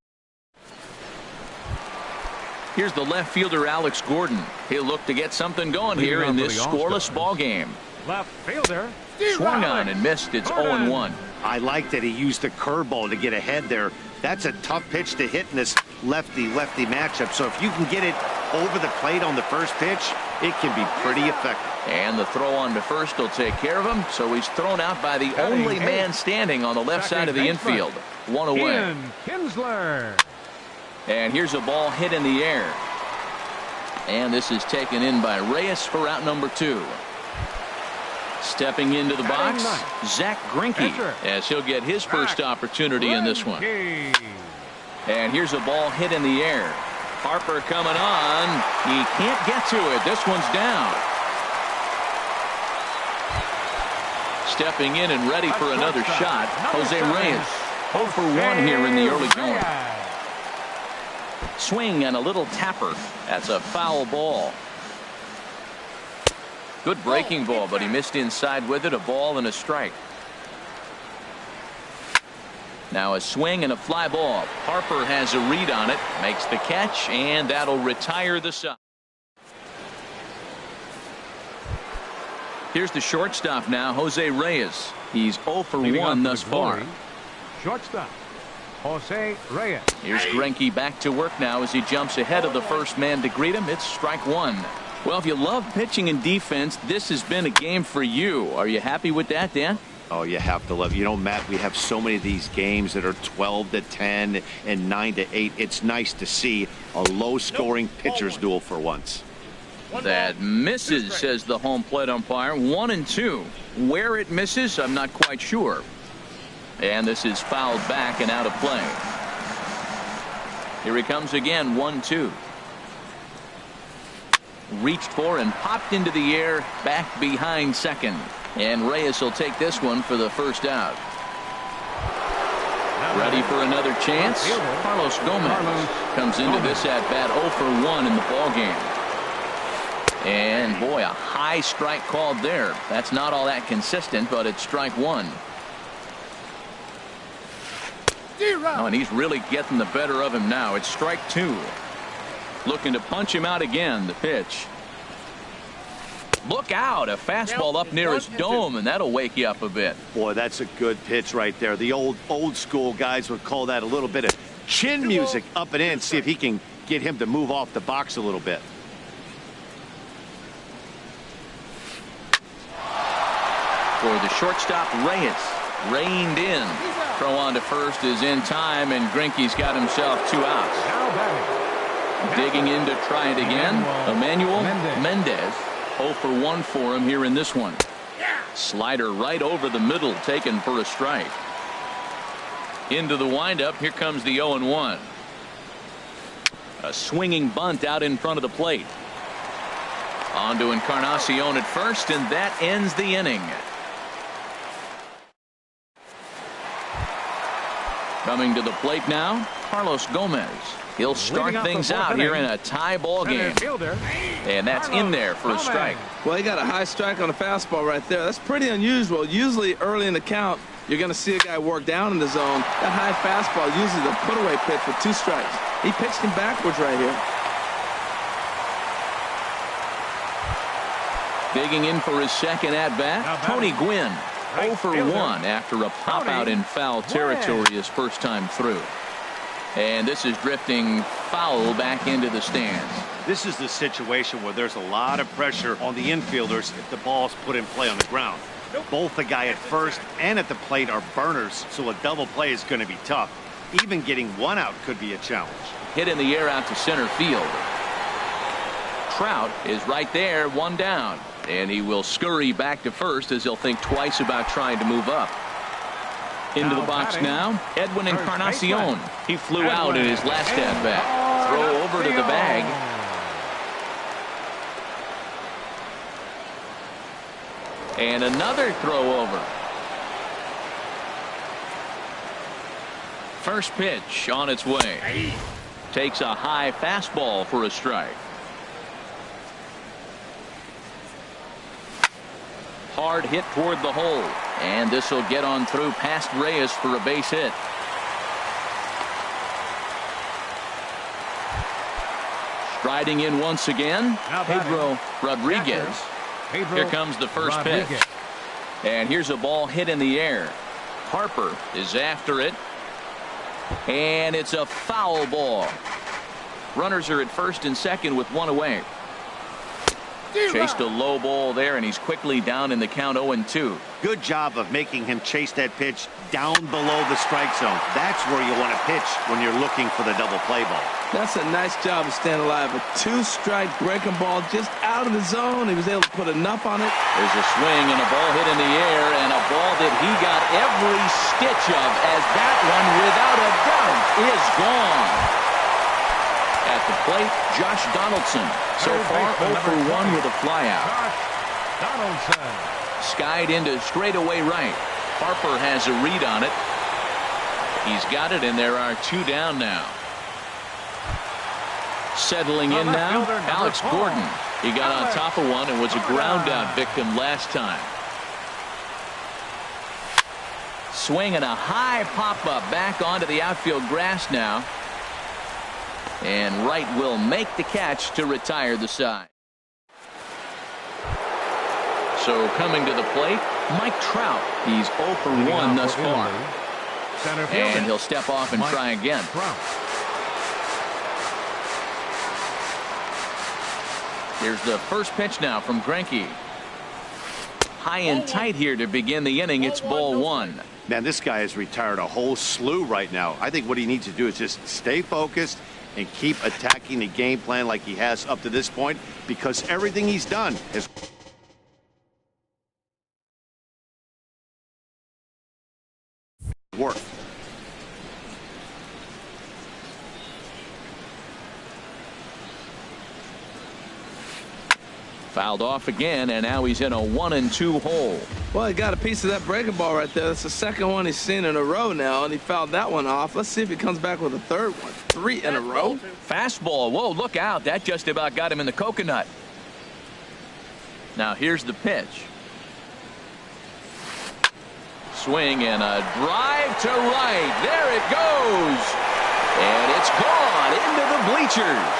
Here's the left fielder, Alex Gordon. He'll look to get something going here in this scoreless ball game. Left fielder. Swung on and missed. It's 0-1. I like that he used the curveball to get ahead there. That's a tough pitch to hit in this lefty-lefty matchup. So if you can get it over the plate on the first pitch, it can be pretty effective. And the throw on to first will take care of him. So he's thrown out by the only man standing on the left side of the infield. 1 away. Ian Kinsler. And here's a ball hit in the air. And this is taken in by Reyes for out number 2. Stepping into the box, Zach Greinke, as he'll get his first opportunity in this one. And here's a ball hit in the air. Harper coming on. He can't get to it. This one's down. Stepping in and ready for another shot, Jose Reyes. 0 for 1 here in the early going. Swing and a little tapper. That's a foul ball. Good breaking ball, but he missed inside with it. A ball and a strike. Now a swing and a fly ball. Harper has a read on it, makes the catch, and that'll retire the side. Here's the shortstop now, Jose Reyes. He's 0 for 1 thus far. Shortstop, Jose Reyes. Here's Greinke back to work now as he jumps ahead of the first man to greet him. It's strike 1. Well, if you love pitching and defense, this has been a game for you. Are you happy with that, Dan? Oh, you have to love. You know, Matt, we have so many of these games that are 12-10 and 9-8. It's nice to see a low-scoring pitcher's duel for once. That misses, says the home plate umpire. 1-2. Where it misses, I'm not quite sure. And this is fouled back and out of play. Here he comes again, 1-2. Reached for and popped into the air, back behind second. And Reyes will take this one for the first out. Ready for another chance? Carlos Gomez comes into this at-bat 0 for 1 in the ballgame. And boy, a high strike called there. That's not all that consistent, but it's strike 1. Oh, and he's really getting the better of him now. It's strike 2. Looking to punch him out again. The pitch. Look out, a fastball up near his dome, and that'll wake you up a bit. Boy, that's a good pitch right there. The old school guys would call that a little bit of chin music up and in. See if he can get him to move off the box a little bit. For the shortstop, Reyes reined in. Throw on to first is in time, and Greinke's got himself 2 outs. Now batting. Digging in to try it again, Emmanuel Mendez. 0 for 1 for him here in this one. Slider right over the middle, taken for a strike. Into the windup, here comes the 0-1. A swinging bunt out in front of the plate. On to Encarnacion at first, and that ends the inning. Coming to the plate now, Carlos Gomez. He'll start things out here in a tie ball game. And that's in there for a strike. Well, he got a high strike on a fastball right there. That's pretty unusual. Usually early in the count, you're going to see a guy work down in the zone. That high fastball, usually the put-away pitch with 2 strikes. He pitched him backwards right here. Digging in for his second at-bat, Tony Gwynn. 0 for 1 after a pop-out in foul territory his first time through. And this is drifting foul back into the stands. This is the situation where there's a lot of pressure on the infielders if the ball's put in play on the ground. Both the guy at first and at the plate are burners, so a double play is going to be tough. Even getting 1 out could be a challenge. Hit in the air out to center field. Trout is right there, 1 down. And he will scurry back to first as he'll think twice about trying to move up. Into the box now, Edwin Encarnacion. He flew out in his last at-bat. Throw over to the bag. And another throw over. First pitch on its way. Takes a high fastball for a strike. Hard hit toward the hole, and this will get on through past Reyes for a base hit. Striding in once again, Pedro Rodriguez. Here comes the first pitch, and here's a ball hit in the air. Harper is after it, and it's a foul ball. Runners are at first and second with 1 away. Chased a low ball there, and he's quickly down in the count 0-2. Good job of making him chase that pitch down below the strike zone. That's where you want to pitch when you're looking for the double play ball. That's a nice job of staying alive. A 2-strike breaking ball just out of the zone. He was able to put enough on it. There's a swing and a ball hit in the air, and a ball that he got every stitch of, as that one, without a doubt, is gone. At the plate, Josh Donaldson. So far, 0 for 1 with a flyout. Skied into straightaway right. Harper has a read on it. He's got it, and there are 2 down now. Settling in now, Alex Gordon. He got on top of one and was a ground out victim last time. Swing and a high pop-up back onto the outfield grass now. And Wright will make the catch to retire the side. So coming to the plate, Mike Trout. He's 0 for 1 thus far. And he'll step off and try again. Here's the first pitch now from Greinke. High and tight here to begin the inning. It's ball 1. Man, this guy has retired a whole slew right now. I think what he needs to do is just stay focused and keep attacking the game plan like he has up to this point, because everything he's done has worked. Fouled off again, and now he's in a 1-2 hole. Well, he got a piece of that breaking ball right there. That's the second one he's seen in a row now, and he fouled that one off. Let's see if he comes back with a third one. 3 in a row. Fastball. Whoa, look out. That just about got him in the coconut. Now here's the pitch. Swing and a drive to right. There it goes. And it's gone into the bleachers.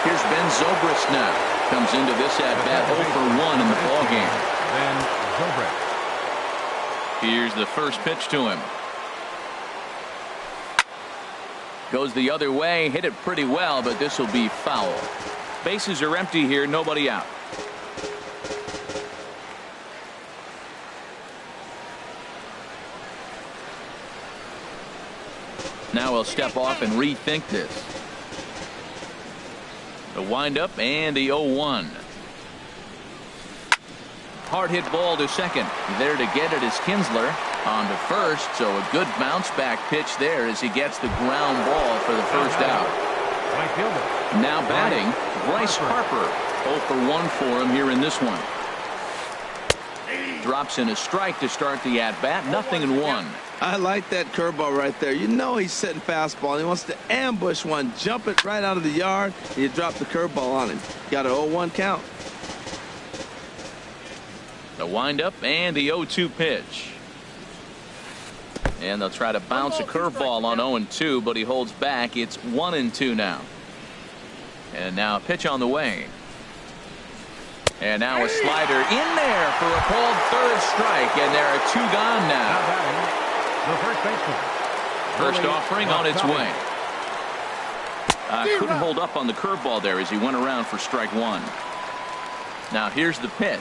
Here's Ben Zobrist now. Comes into this at-bat 0 for 1 in the ballgame. Ben Zobrist. Here's the first pitch to him. Goes the other way, hit it pretty well, but this will be foul. Bases are empty here, nobody out. Now he'll step off and rethink this. The windup and the 0-1. Hard hit ball to second. There to get it is Kinsler on to first. So a good bounce back pitch there as he gets the ground ball for the first out. Right fielder. Now batting, Bryce Harper. 0 for 1 for him here in this one. Drops in a strike to start the at-bat. 0-1. I like that curveball right there. You know he's setting fastball. He wants to ambush one, jump it right out of the yard, and you drop the curveball on him. Got an 0-1 count. The windup and the 0-2 pitch. And they'll try to bounce a curveball on 0-2, but he holds back. It's 1-2 now. And now a pitch on the way. And now a slider in there for a called third strike, and there are 2 gone now. The first baseman. First offering on its way. Couldn't hold up on the curveball there as he went around for strike 1. Now here's the pitch.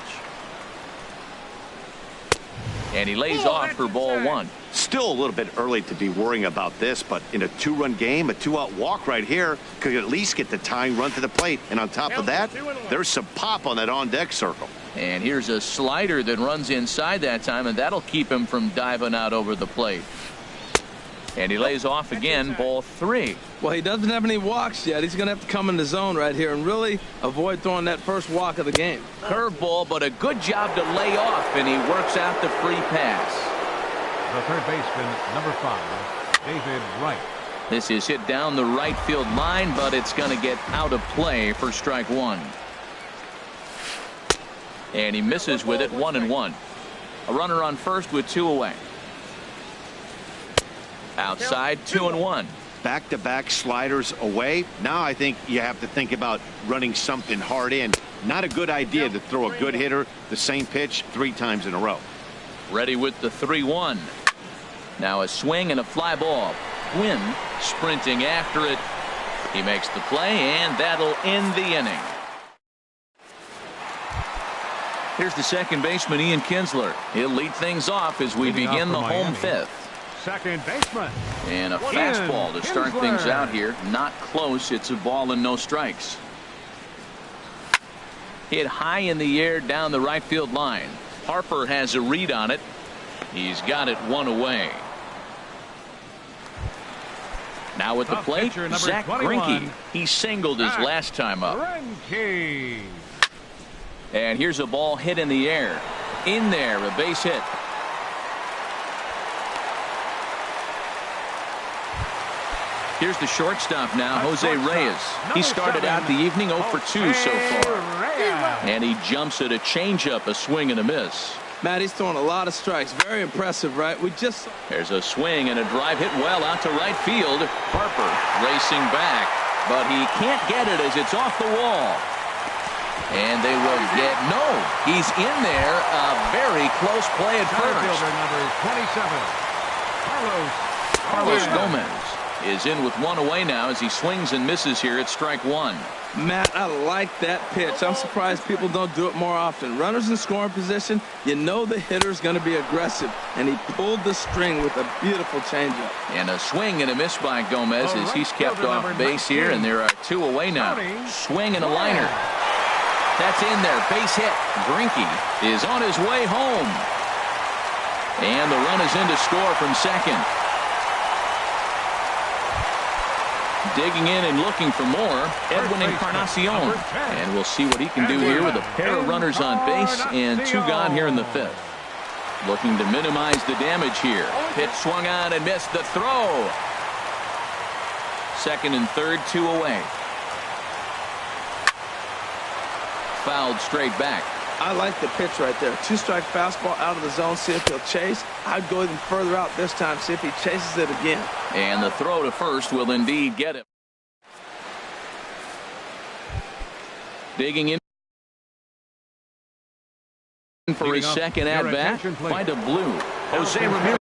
And he lays off for ball 1. Still a little bit early to be worrying about this, but in a 2-run game, a 2-out walk right here could at least get the tying run to the plate. And on top of that, there's some pop on that on-deck circle. And here's a slider that runs inside that time, and that'll keep him from diving out over the plate. And he lays off again, ball 3. Well, he doesn't have any walks yet. He's going to have to come in the zone right here and really avoid throwing that first walk of the game. Curveball, but a good job to lay off, and he works out the free pass. The third baseman, number 5, David Wright. This is hit down the right field line, but it's going to get out of play for strike 1. And he misses with it, 1-1. A runner on first with 2 away. Outside, 2-1. Back-to-back sliders away. Now I think you have to think about running something hard in. Not a good idea to throw a good hitter the same pitch 3 times in a row. Ready with the 3-1. Now a swing and a fly ball. Gwynn sprinting after it. He makes the play, and that'll end the inning. Here's the second baseman, Ian Kinsler. He'll lead things off as we begin the home 5th. Second baseman. And a fastball to start things out here. Not close. It's a ball and no strikes. Hit high in the air down the right field line. Harper has a read on it. He's got it 1 away. Now at the plate, Zach Greinke. He singled his last time up. Greinke. And here's a ball hit in the air. In there, a base hit. Here's the shortstop now, Jose Reyes. He started out the evening 0 for 2 so far. And he jumps at a changeup, a swing and a miss. Matt, he's throwing a lot of strikes. Very impressive, right? There's a swing and a drive hit well out to right field. Harper racing back, but he can't get it as it's off the wall. And they will get he's in there. A very close play at first. Number 27, Carlos Gomez is in with 1 away now as he swings and misses here at strike 1. Matt, I like that pitch. I'm surprised people don't do it more often. Runners in scoring position, you know the hitter's going to be aggressive, and he pulled the string with a beautiful changeup. And a swing and a miss by Gomez as he's kept off base here, and there are 2 away now. Swing and a liner. That's in there. Base hit. Greinke is on his way home. And the run is in to score from second. Digging in and looking for more, Edwin Encarnacion. And we'll see what he can do here with a pair of runners on base and 2 gone here in the 5th. Looking to minimize the damage here. Pitch swung on and missed the throw. Second and third, 2 away. Fouled straight back. I like the pitch right there. 2-strike fastball out of the zone. See if he'll chase. I'd go even further out this time. See if he chases it again. And the throw to first will indeed get him. Digging in for his second at bat. Find a blue. Jose Ramirez.